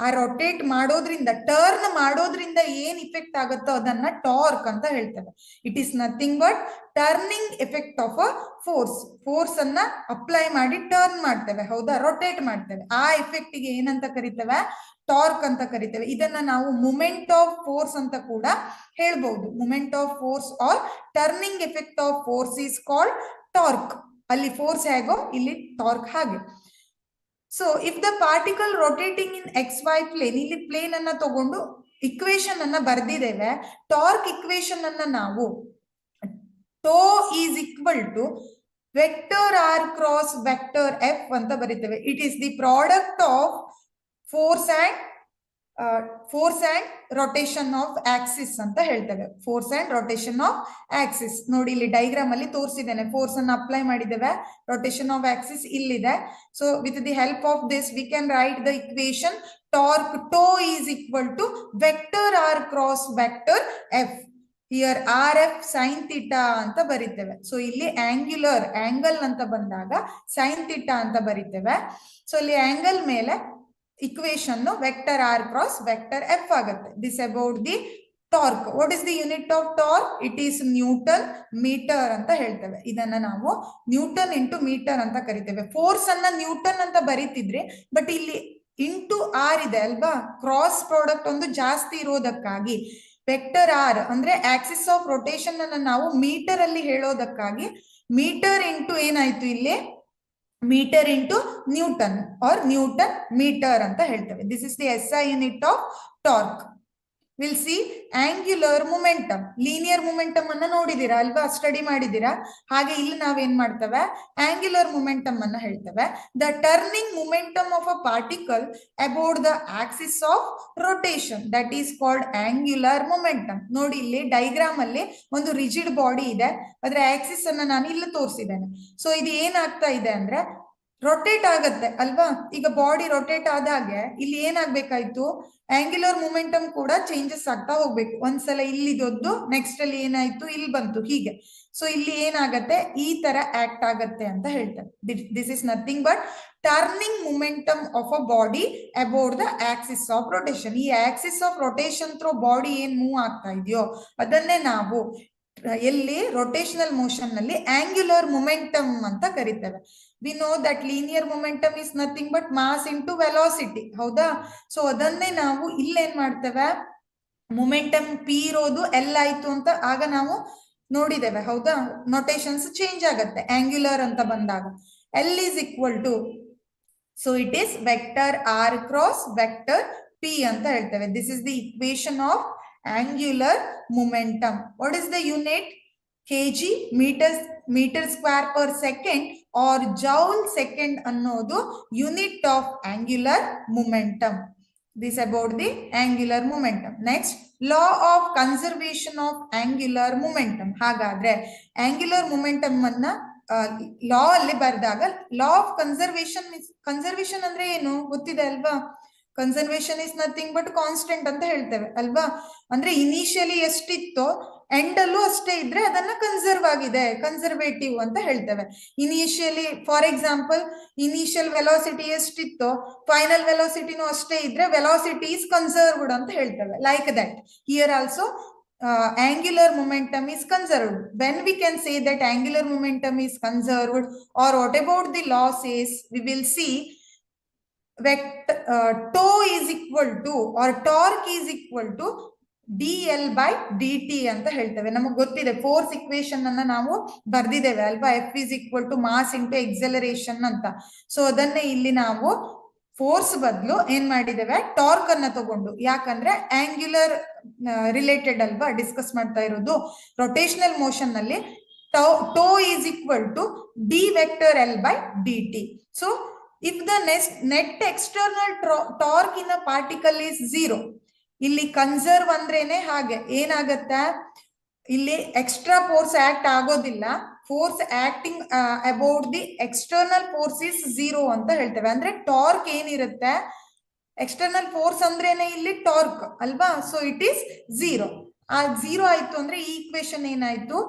ಆ ರೊಟೇಟ್ ಮಾಡೋದ್ರಿಂದ, ಟರ್ನ್ ಮಾಡೋದ್ರಿಂದ ಏನ್ ಇಫೆಕ್ಟ್ ಆಗುತ್ತೋ ಅದನ್ನ ಟಾರ್ಕ್ ಅಂತ ಹೇಳ್ತೇವೆ. It is nothing but turning effect of a force. Force ಅನ್ನ ಅಪ್ಲೈ ಮಾಡಿ ಟರ್ನ್ ಮಾಡ್ತೇವೆ, ಹೌದಾ? ರೊಟೇಟ್ ಮಾಡ್ತೇವೆ. ಆ ಎಫೆಕ್ಟ್ ಗೆ ಏನಂತ ಕರಿತೇವೆ? ಟಾರ್ಕ್ ಅಂತ ಕರಿತೇವೆ. ಇದನ್ನ ನಾವು ಮೂಮೆಂಟ್ ಆಫ್ ಫೋರ್ಸ್ ಅಂತ ಕೂಡ ಹೇಳ್ಬಹುದು. Moment of force or turning effect of force is called torque. ಅಲ್ಲಿ ಫೋರ್ಸ್ ಹೇಗೋ ಇಲ್ಲಿ ಟಾರ್ಕ್ ಹಾಗೆ. So if the particle rotating in XY plane, ಇಲ್ಲಿ ಪ್ಲೇನ್ ಅನ್ನ ತಗೊಂಡು ಇಕ್ವೇಶನ್ ಅನ್ನ ಬರ್ದಿದ್ದೇವೆ. ಟಾರ್ಕ್ ಇಕ್ವೇಶನ್ ಅನ್ನ ನಾವು tau is equal to vector R cross vector f ಅಂತ ಬರೀತೇವೆ. It is the product of force and rotation of axis ಅಂತ ಹೇಳ್ತೇವೆ. Force and rotation of axis ನೋಡಿ, ಇಲ್ಲಿ ಡೈಗ್ರಾಮ್ ಅಲ್ಲಿ ತೋರಿಸಿದ್ದೇನೆ. ಫೋರ್ಸ್ ಅನ್ನು ಅಪ್ಲೈ ಮಾಡಿದ್ದೇವೆ, ರೊಟೇಷನ್ ಆಫ್ ಆಕ್ಸಿಸ್ ಇಲ್ಲಿದೆ. So with the help of this we can write the equation torque tau is equal to vector R cross vector f. Here r f sine theta ಅಂತ ಬರೀತೇವೆ. So ಇಲ್ಲಿ angular angle ಅಂತ ಬಂದಾಗ sine theta ಅಂತ ಬರೀತೇವೆ. So ಇಲ್ಲಿ angle ಮೇಲೆ equation vector R cross vector f ಆಗುತ್ತೆ. This about the torque. What is the unit of torque? It is Newton meter ಅಂತ ಹೇಳ್ತೇವೆ. ಇದನ್ನ ನಾವು ನ್ಯೂಟನ್ ಇಂಟು ಮೀಟರ್ ಅಂತ ಕರಿತೇವೆ. ಫೋರ್ಸ್ ಅನ್ನ ನ್ಯೂಟನ್ ಅಂತ ಬರೀತಿದ್ರೆ, ಬಟ್ ಇಲ್ಲಿ ಇಂಟು ಆರ್ ಇದೆ ಅಲ್ವಾ? ಕ್ರಾಸ್ ಪ್ರಾಡಕ್ಟ್ ಒಂದು ಜಾಸ್ತಿ ಇರೋದಕ್ಕಾಗಿ ವೆಕ್ಟರ್ ಆರ್ ಅಂದ್ರೆ ಆಕ್ಸಿಸ್ ಆಫ್ ರೊಟೇಷನ್ ಅನ್ನ ನಾವು ಮೀಟರ್ ಅಲ್ಲಿ ಹೇಳೋದಕ್ಕಾಗಿ ಮೀಟರ್ ಇಂಟು ಏನಾಯ್ತು ಇಲ್ಲಿ? Meter into newton or newton meter ಅಂತ ಹೇಳ್ತೇವೆ. This is the SI unit of torque. Will see angular momentum. Linear momentum ಅನ್ನ ನೋಡಿದೀರಾ ಅಲ್ವಾ? ಸ್ಟಡಿ ಮಾಡಿದೀರಾ. ಹಾಗೆ ಇಲ್ಲಿ ನಾವೇನ್ ಮಾಡ್ತೇವೆ? ಆಂಗ್ಯುಲರ್ ಮೊಮೆಂಟಮ್ ಅನ್ನ ಹೇಳ್ತೇವೆ. The turning momentum of a particle about the axis of rotation, that is called angular momentum. ನೋಡಿ, ಇಲ್ಲಿ ಡೈಗ್ರಾಮ್ ಅಲ್ಲಿ ಒಂದು ರಿಜಿಡ್ ಬಾಡಿ ಇದೆ, ಅದರ ಆಕ್ಸಿಸ್ ಅನ್ನ ನಾನು ಇಲ್ಲಿ ತೋರಿಸಿದ್ದೇನೆ. ಸೊ ಇದು ಏನಾಗ್ತಾ ಇದೆ ಅಂದ್ರೆ, ರೊಟೇಟ್ ಆಗತ್ತೆ ಅಲ್ವಾ. ಈಗ ಬಾಡಿ ರೊಟೇಟ್ ಆದಾಗೆ ಇಲ್ಲಿ ಏನಾಗ್ಬೇಕಾಯ್ತು, ಆಂಗ್ಯುಲರ್ ಮೊಮೆಂಟಮ್ ಕೂಡ ಚೇಂಜಸ್ ಆಗ್ತಾ ಹೋಗ್ಬೇಕು. ಒಂದ್ಸಲ ಇಲ್ಲಿ ದೊಡ್ಡು, ನೆಕ್ಸ್ಟ್ ಅಲ್ಲಿ ಏನಾಯ್ತು ಇಲ್ಲಿ ಬಂತು, ಹೀಗೆ. ಸೊ ಇಲ್ಲಿ ಏನಾಗತ್ತೆ, ಈ ತರ ಆಕ್ಟ್ ಆಗತ್ತೆ ಅಂತ ಹೇಳ್ತಾರೆ. This is nothing but turning momentum of a body about the axis of rotation. ಈ axis of rotation through body ಏನ್ ಮೂವ್ ಆಗ್ತಾ ಇದೆಯೋ ಅದನ್ನೇ ನಾವು ಎಲ್ಲಿ ರೊಟೇಷನಲ್ ಮೋಷನ್ ನಲ್ಲಿ ಆಂಗ್ಯುಲರ್ ಮೊಮೆಂಟಮ್ ಅಂತ ಕರಿತೇವೆ. We know that linear momentum is nothing but mass into velocity, ಹೌದಾ. ಸೊ ಅದನ್ನೇ ನಾವು ಇಲ್ಲೇನ್ ಮಾಡ್ತೇವೆ, ಮೊಮೆಂಟಮ್ ಪಿ ಇರೋದು ಎಲ್ ಆಯ್ತು ಅಂತ ಆಗ ನಾವು ನೋಡಿದ್ದೇವೆ, ಹೌದಾ. ನೊಟೇಷನ್ಸ್ ಚೇಂಜ್ ಆಗತ್ತೆ ಆಂಗ್ಯುಲರ್ ಅಂತ ಬಂದಾಗ. L is equal to, so it is vector R cross vector P ಅಂತ ಹೇಳ್ತೇವೆ. This is the equation of angular momentum. What is the unit? kg, meter square per second or joule second ಅನ್ನೋದು unit of angular momentum. This about the angular momentum. Next, law of conservation of angular momentum. ಹಾಗಾದ್ರೆ angular momentum ಅನ್ನ ಲಾ ಅಲ್ಲಿ ಬರೆದಾಗ law of conservation ಅಂದ್ರೆ ಏನು ಗೊತ್ತಿದೆ ಅಲ್ವಾ. Conservation is nothing but constant ಅಂತ ಹೇಳ್ತೇವೆ ಅಲ್ವಾ. ಅಂದ್ರೆ ಇನಿಷಿಯಲಿ ಎಷ್ಟಿತ್ತೋ ಎಂಡ್ ಅಲ್ಲೂ ಅಷ್ಟೇ ಇದ್ರೆ ಅದನ್ನ ಕನ್ಸರ್ವ್ ಆಗಿದೆ, ಕನ್ಸರ್ವೇಟಿವ್ ಅಂತ ಹೇಳ್ತೇವೆ. Initially for example initial velocity ಎಷ್ಟಿತ್ತೋ ಫೈನಲ್ ವೆಲಾಸಿಟಿನೂ ಅಷ್ಟೇ ಇದ್ರೆ ವೆಲಾಸಿಟಿ ಇಸ್ ಕನ್ಸರ್ವ್ಡ್ ಅಂತ ಹೇಳ್ತೇವೆ. Like that here also angular momentum is conserved. When we can say that angular momentum is conserved, or what about the law says, we will see tau is equal to or torque is equal to dl by dt ಅಂತ ಹೇಳ್ತೇವೆ. ನಮಗೆ ಗೊತ್ತಿದೆ force equation ಅನ್ನ ನಾವು ಬರ್ದಿದ್ದೇವೆ ಅಲ್ವಾ, F is equal to mass into acceleration ಅಂತ. ಸೊ ಅದನ್ನೇ ಇಲ್ಲಿ ನಾವು ಫೋರ್ಸ್ ಬದಲು ಏನ್ ಮಾಡಿದ್ದೇವೆ, ಟಾರ್ಕ್ ಅನ್ನ ತಗೊಂಡು, ಯಾಕಂದ್ರೆ ಆಂಗ್ಯುಲರ್ ರಿಲೇಟೆಡ್ ಅಲ್ವಾ ಡಿಸ್ಕಸ್ ಮಾಡ್ತಾ ಇರೋದು. ರೊಟೇಷನಲ್ ಮೋಷನ್ ನಲ್ಲಿ tau is equal to d vector l by d t. So if the net external torque in a particle is 0, ಇಲ್ಲಿ ಕನ್ಸರ್ವ್ ಅಂದ್ರೇನೆ ಹಾಗೆ ಏನಾಗತ್ತೆ, ಇಲ್ಲಿ ಎಕ್ಸ್ಟ್ರಾ ಫೋರ್ಸ್ ಆಕ್ಟ್ ಆಗೋದಿಲ್ಲ. Force acting about the external force is 0 ಅಂತ ಹೇಳ್ತೇವೆ. ಅಂದ್ರೆ torque ಏನಿರುತ್ತೆ, ಎಕ್ಸ್ಟರ್ನಲ್ ಫೋರ್ಸ್ ಅಂದ್ರೇನೆ ಇಲ್ಲಿ ಟಾರ್ಕ್ ಅಲ್ವಾ. So it is 0. ಆ 0 ಆಯ್ತು ಅಂದ್ರೆ ಈ ಇಕ್ವೇಶನ್ ಏನಾಯ್ತು,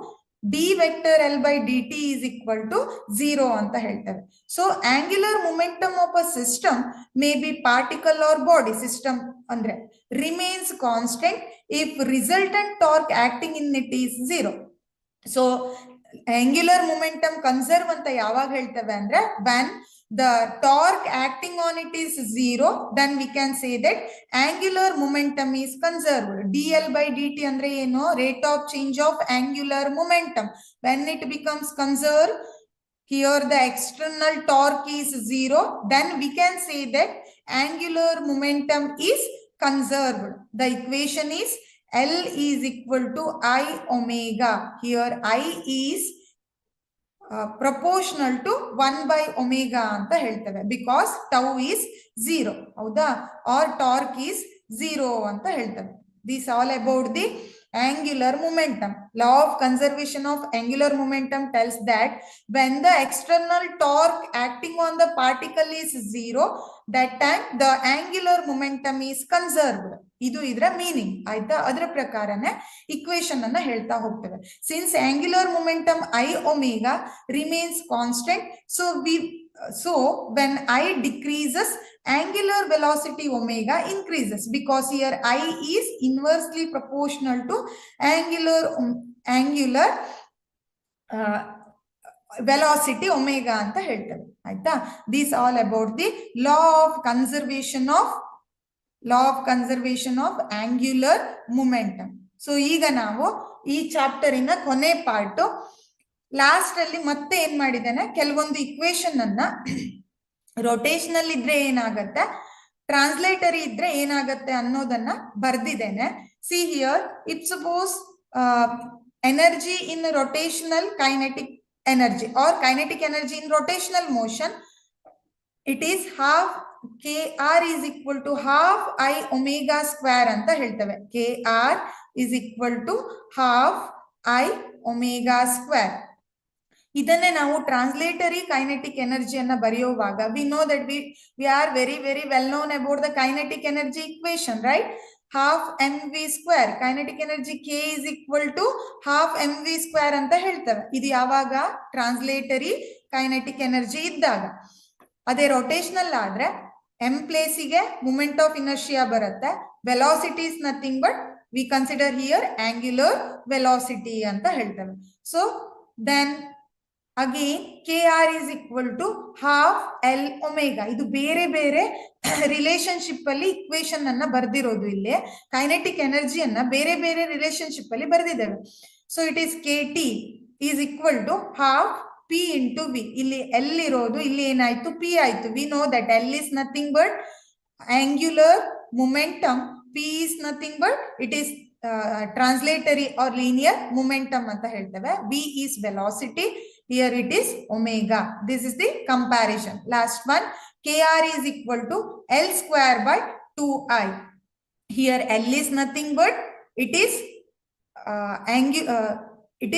d vector l by d t is equal to 0 ಅಂತ ಹೇಳ್ತೇವೆ. So angular momentum of a system may be particle or body, system ಅಂದ್ರೆ remains constant if resultant torque acting in it is 0. So angular momentum conserve ಅಂತ ಯಾವಾಗ ಹೇಳ್ತೇವೆ ಅಂದ್ರೆ when the torque acting on it is 0, then we can say that angular momentum is conserved. dl by dt ಅಂದ್ರೆ ಏನು, rate of change of angular momentum. When it becomes conserved, here the external torque is 0, then we can say that angular momentum is conserved. The equation is L is equal to I omega. Here I is proportional to 1 by omega ಅಂತ ಹೇಳ್ತೇವೆ, because tau is 0, ಹೌದಾ, or torque is 0 ಅಂತ ಹೇಳ್ತೇವೆ. This all about the angular momentum. Law of conservation of angular momentum tells that when the external torque acting on the particle is 0, that time the angular momentum is conserved. ಇದು ಇದರ meaning ಆಯ್ತಾ. ಅದರ ಪ್ರಕಾರನೇ equation ಅನ್ನ ಹೇಳ್ತಾ ಹೋಗ್ತೇವೆ. Since angular momentum I omega remains constant, so when I decreases, angular velocity omega increases, because here I is inversely proportional to angular velocity omega ಅಂತ ಹೇಳ್ತೇವೆ ಆಯ್ತಾ. This all about the law of conservation of angular momentum. So ಈಗ ನಾವು ಈ chapter ಇನ ಕೊನೆ part last ಅಲ್ಲಿ ಮತ್ತೆ ಏನ್ ಮಾಡಿದ್ದೇನೆ, ಕೆಲವೊಂದು ಇಕ್ವೇಶನ್ ಅನ್ನ ರೊಟೇಷನಲ್ ಇದ್ರೆ ಏನಾಗತ್ತೆ, ಟ್ರಾನ್ಸ್ಲೇಟರಿ ಇದ್ರೆ ಏನಾಗತ್ತೆ ಅನ್ನೋದನ್ನ ಬರ್ದಿದ್ದೇನೆ. See here, it suppose energy in rotational kinetic energy or kinetic energy in rotational motion, it is half kr is equal to half I omega square ಅಂತ ಹೇಳ್ತೇವೆ. kr is equal to half I omega square. ಇದನ್ನೇ ನಾವು ಟ್ರಾನ್ಸ್ಲೇಟರಿ kinetic ಎನರ್ಜಿಯನ್ನ ಬರೆಯುವಾಗ V know that we are very very well known about the kinetic energy equation, right? half mv square, kinetic energy k is equal to half mv square ಅಂತ ಹೇಳ್ತೇವೆ. ಇದು ಯಾವಾಗ? ಟ್ರಾನ್ಸ್ಲೇಟರಿ kinetic energy ಇದ್ದಾಗ. ಅದೇ rotational ಆದ್ರೆ m ಪ್ಲೇಸಿಗೆ moment of inertia ಬರುತ್ತೆ. Velocity is nothing but we consider here angular velocity ಅಂತ ಹೇಳ್ತೇವೆ. So then again kr is equal to half l omega. ಇದು ಬೇರೆ ಬೇರೆ ರಿಲೇಶನ್ಶಿಪ್ ಅಲ್ಲಿ ಇಕ್ವೇಶನ್ ಅನ್ನ ಬರ್ದಿರೋದು. ಇಲ್ಲಿ ಕೈನೆಟಿಕ್ ಎನರ್ಜಿಯನ್ನ ಬೇರೆ ಬೇರೆ ರಿಲೇಶನ್ಶಿಪ್ ಅಲ್ಲಿ ಬರ್ದಿದ್ದೇವೆ. So it is kt is equal to half p into v. ಇಲ್ಲಿ l ಇರೋದು, ಇಲ್ಲಿ ಏನಾಯ್ತು? p ಆಯ್ತು. V know that l is nothing but angular momentum, p is nothing but it is translatory or linear momentum ಅಂತ ಹೇಳ್ತೇವೆ. v is velocity, here it is omega. This is the comparison. Last one, kr is equal to l square by 2i. Here l is nothing but it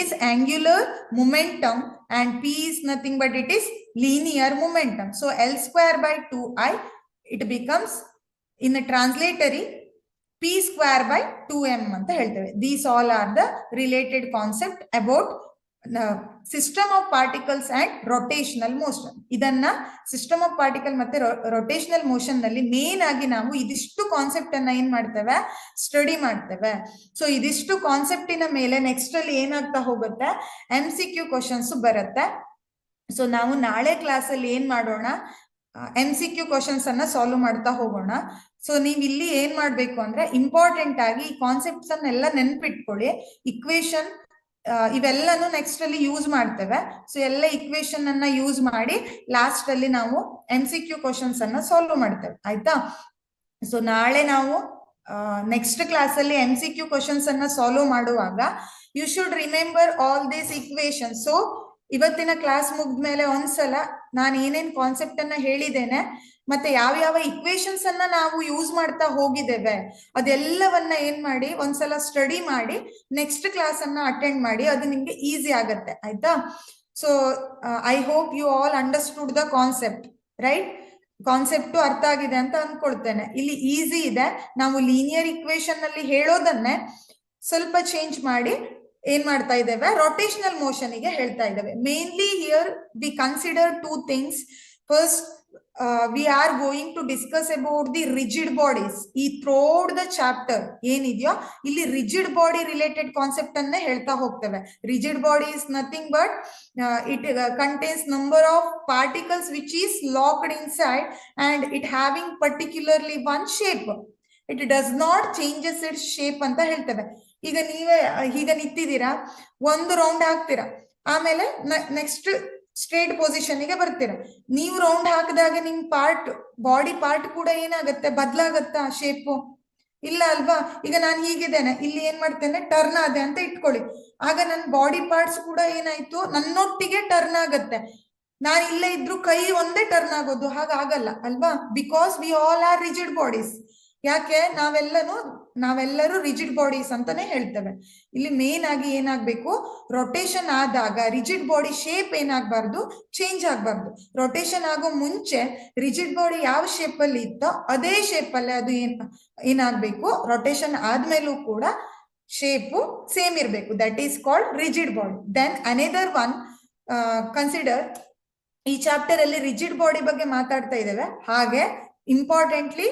is angular momentum and p is nothing but it is linear momentum. So l square by 2i, it becomes in a translatory p square by 2m ಅಂತ ಹೇಳ್ತೇವೆ. These all are the related concept about system of particles and rotational motion. ಇದನ್ನ system of particle ಮತ್ತೆ rotational motion ನಲ್ಲಿ main ಆಗಿ ನಾವು ಇದಿಷ್ಟು concept ಅನ್ನ ಏನ್ ಮಾಡ್ತೇವೆ? ಸ್ಟಡಿ ಮಾಡ್ತೇವೆ. ಸೊ ಇದಿಷ್ಟು ಕಾನ್ಸೆಪ್ಟಿನ ಮೇಲೆ ನೆಕ್ಸ್ಟ್ ಅಲ್ಲಿ ಏನಾಗ್ತಾ ಹೋಗುತ್ತೆ? MCQ ಕ್ವಶನ್ಸ್ ಬರುತ್ತೆ. ಸೊ ನಾವು ನಾಳೆ ಕ್ಲಾಸ್ ಅಲ್ಲಿ ಏನ್ ಮಾಡೋಣ? MCQ ಕ್ವಶನ್ಸ್ ಅನ್ನ ಸಾಲ್ವ್ ಮಾಡ್ತಾ ಹೋಗೋಣ. ಸೊ ನೀವ್ ಇಲ್ಲಿ ಏನ್ ಮಾಡ್ಬೇಕು ಅಂದ್ರೆ ಇಂಪಾರ್ಟೆಂಟ್ ಆಗಿ ಈ ಕಾನ್ಸೆಪ್ಟ್ಸ್ ಅನ್ನೆಲ್ಲ ನೆನ್ಪಿಟ್ಕೊಳ್ಳಿ. ಇಕ್ವೇಶನ್ ಇವೆಲ್ಲನೂ ನೆಕ್ಸ್ಟ್ ಅಲ್ಲಿ ಯೂಸ್ ಮಾಡ್ತೇವೆ. ಸೊ ಎಲ್ಲ ಇಕ್ವೇಶನ್ ಅನ್ನ ಯೂಸ್ ಮಾಡಿ ಲಾಸ್ಟ್ ಅಲ್ಲಿ ನಾವು MCQ ಕ್ವಶನ್ಸ್ ಅನ್ನ ಸಾಲ್ವ್ ಮಾಡ್ತೇವೆ. ಆಯ್ತಾ? ಸೊ ನಾಳೆ ನಾವು ನೆಕ್ಸ್ಟ್ ಕ್ಲಾಸ್ ಅಲ್ಲಿ MCQ ಕ್ವಶನ್ಸ್ ಅನ್ನ ಸಾಲ್ವ್ ಮಾಡುವಾಗ you should remember all this equation. So ಇವತ್ತಿನ ಕ್ಲಾಸ್ ಮುಗ್ದ್ಮೇಲೆ ಒಂದ್ಸಲ ನಾನು ಏನೇನ್ ಕಾನ್ಸೆಪ್ಟ್ ಅನ್ನ ಹೇಳಿದ್ದೇನೆ ಮತ್ತೆ ಯಾವ ಇಕ್ವೇಶನ್ಸ್ ಅನ್ನ ನಾವು ಯೂಸ್ ಮಾಡ್ತಾ ಹೋಗಿದ್ದೇವೆ ಅದೆಲ್ಲವನ್ನ ಏನ್ ಮಾಡಿ ಒಂದ್ಸಲ ಸ್ಟಡಿ ಮಾಡಿ ನೆಕ್ಸ್ಟ್ ಕ್ಲಾಸ್ ಅನ್ನ ಅಟೆಂಡ್ ಮಾಡಿ. ಅದು ನಿಮ್ಗೆ ಈಸಿ ಆಗತ್ತೆ. ಆಯ್ತಾ? So I hope you all understood the concept, right? Concept ಅರ್ಥ ಆಗಿದೆ ಅಂತ ಅನ್ಕೊಳ್ತೇನೆ. ಇಲ್ಲಿ ಈಸಿ ಇದೆ. ನಾವು ಲೀನಿಯರ್ ಇಕ್ವೇಶನ್ ಅಲ್ಲಿ ಹೇಳೋದನ್ನೇ ಸ್ವಲ್ಪ ಚೇಂಜ್ ಮಾಡಿ ಏನ್ ಮಾಡ್ತಾ ಇದ್ದೇವೆ? ರೊಟೇಷನಲ್ ಮೋಷನ್ ಗೆ ಹೇಳ್ತಾ ಇದ್ದೇವೆ. Mainly here we consider two things. First, we are going to discuss about the rigid bodies. ಈ ಥ್ರೋಡ್ ದ ಚಾಪ್ಟರ್ ಏನಿದೆಯೋ ಇಲ್ಲಿ ರಿಜಿಡ್ ಬಾಡಿ ರಿಲೇಟೆಡ್ ಕಾನ್ಸೆಪ್ಟ್ ಅನ್ನೇ ಹೇಳ್ತಾ ಹೋಗ್ತೇವೆ. Rigid body is nothing but it contains number of particles which is locked inside and it having particularly one shape. It does not changes it's shape ಅಂತ ಹೇಳ್ತೇವೆ. ಈಗ ನೀವೇ ಈಗ ನಿಂತಿದ್ದೀರಾ, ಒಂದು ರೌಂಡ್ ಹಾಕ್ತೀರಾ, ಆಮೇಲೆ ನೆಕ್ಸ್ಟ್ ಸ್ಟ್ರೇಟ್ ಪೊಸಿಷನ್ ಗೆ ಬರ್ತೀರಾ. ನೀವು ರೌಂಡ್ ಹಾಕಿದಾಗ ನಿಮ್ ಬಾಡಿ ಪಾರ್ಟ್ ಕೂಡ ಏನಾಗತ್ತೆ? ಬದಲಾಗತ್ತಾ ಶೇಪು? ಇಲ್ಲ ಅಲ್ವಾ? ಈಗ ನಾನು ಹೀಗಿದ್ದೇನೆ, ಇಲ್ಲಿ ಏನ್ ಮಾಡ್ತೇನೆ? ಟರ್ನ್ ಆದೆ ಅಂತ ಇಟ್ಕೊಳ್ಳಿ. ಆಗ ನನ್ನ ಬಾಡಿ ಪಾರ್ಟ್ಸ್ ಕೂಡ ಏನಾಯ್ತು? ನನ್ನೊಟ್ಟಿಗೆ ಟರ್ನ್ ಆಗತ್ತೆ. ನಾನು ಇಲ್ಲೇ ಇದ್ರು ಕೈ ಒಂದೇ ಟರ್ನ್ ಆಗೋದು ಹಾಗಾಗಲ್ಲ ಅಲ್ವಾ? Because we all are rigid bodies. ಯಾಕೆ? ನಾವೆಲ್ಲರೂ ರಿಜಿಡ್ ಬಾಡೀಸ್ ಅಂತಾನೆ ಹೇಳ್ತೇವೆ. ಇಲ್ಲಿ ಮೇನ್ ಆಗಿ ಏನಾಗ್ಬೇಕು? ರೊಟೇಷನ್ ಆದಾಗ ರಿಜಿಡ್ ಬಾಡಿ ಶೇಪ್ ಏನಾಗಬಾರ್ದು? ಚೇಂಜ್ ಆಗ್ಬಾರ್ದು. ರೊಟೇಷನ್ ಆಗೋ ಮುಂಚೆ ರಿಜಿಡ್ ಬಾಡಿ ಯಾವ ಶೇಪ್ ಅಲ್ಲಿ ಇತ್ತೋ ಅದೇ ಶೇಪ್ ಅಲ್ಲಿ ಅದು ಏನಾಗ್ಬೇಕು? ರೊಟೇಷನ್ ಆದ್ಮೇಲೂ ಕೂಡ ಶೇಪು ಸೇಮ್ ಇರ್ಬೇಕು. That is called rigid body. Then another one consider. ಈ ಚಾಪ್ಟರ್ ಅಲ್ಲಿ ರಿಜಿಡ್ ಬಾಡಿ ಬಗ್ಗೆ ಮಾತಾಡ್ತಾ ಇದ್ದೇವೆ. ಹಾಗೆ importantly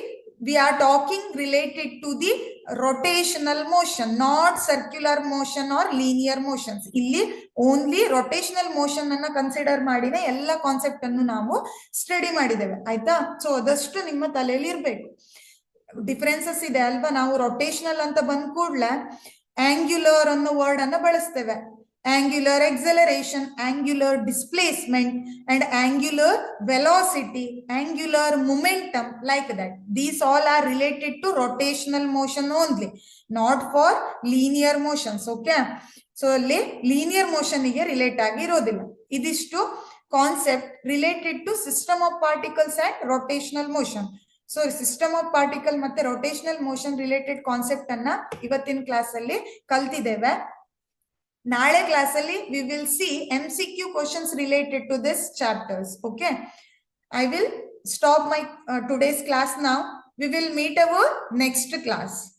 we are talking related to the rotational motion, not circular motion or linear motions. ಇಲ್ಲಿ ಓನ್ಲಿ rotational motion ಅನ್ನ consider ಮಾಡಿನೇ ಎಲ್ಲ ಕಾನ್ಸೆಪ್ಟ್ ಅನ್ನು ನಾವು ಸ್ಟಡಿ ಮಾಡಿದ್ದೇವೆ. ಆಯ್ತಾ? ಸೊ ಅದಷ್ಟು ನಿಮ್ಮ ತಲೆಯಲ್ಲಿ ಇರ್ಬೇಕು. ಡಿಫರೆನ್ಸಸ್ ಇದೆ ಅಲ್ವಾ? ನಾವು ರೊಟೇಷನಲ್ ಅಂತ ಬಂದ ಕೂಡಲೇ ಆಂಗ್ಯುಲರ್ ಅನ್ನೋ ವರ್ಡ್ ಅನ್ನ ಬಳಸ್ತೇವೆ. angular acceleration, angular displacement, and angular velocity, angular momentum, like that. These all are related to rotational motion only, not for linear motions. Okay? So, linear motion ಗೆ relate ಆಗಿರೋದಿಲ್ಲ. ಇದಿಷ್ಟು concept related to system of particles and rotational motion. So system of particle ಮತ್ತೆ rotational motion related concept ಅನ್ನ ಇವತ್ತಿನ class ಅಲ್ಲಿ ಕಲ್ತಿದ್ದೇವೆ. ನಾಳೆ ಕ್ಲಾಸಲ್ಲಿ we will see MCQ questions related to this chapters. Okay, I will stop my today's class now. We will meet our next class.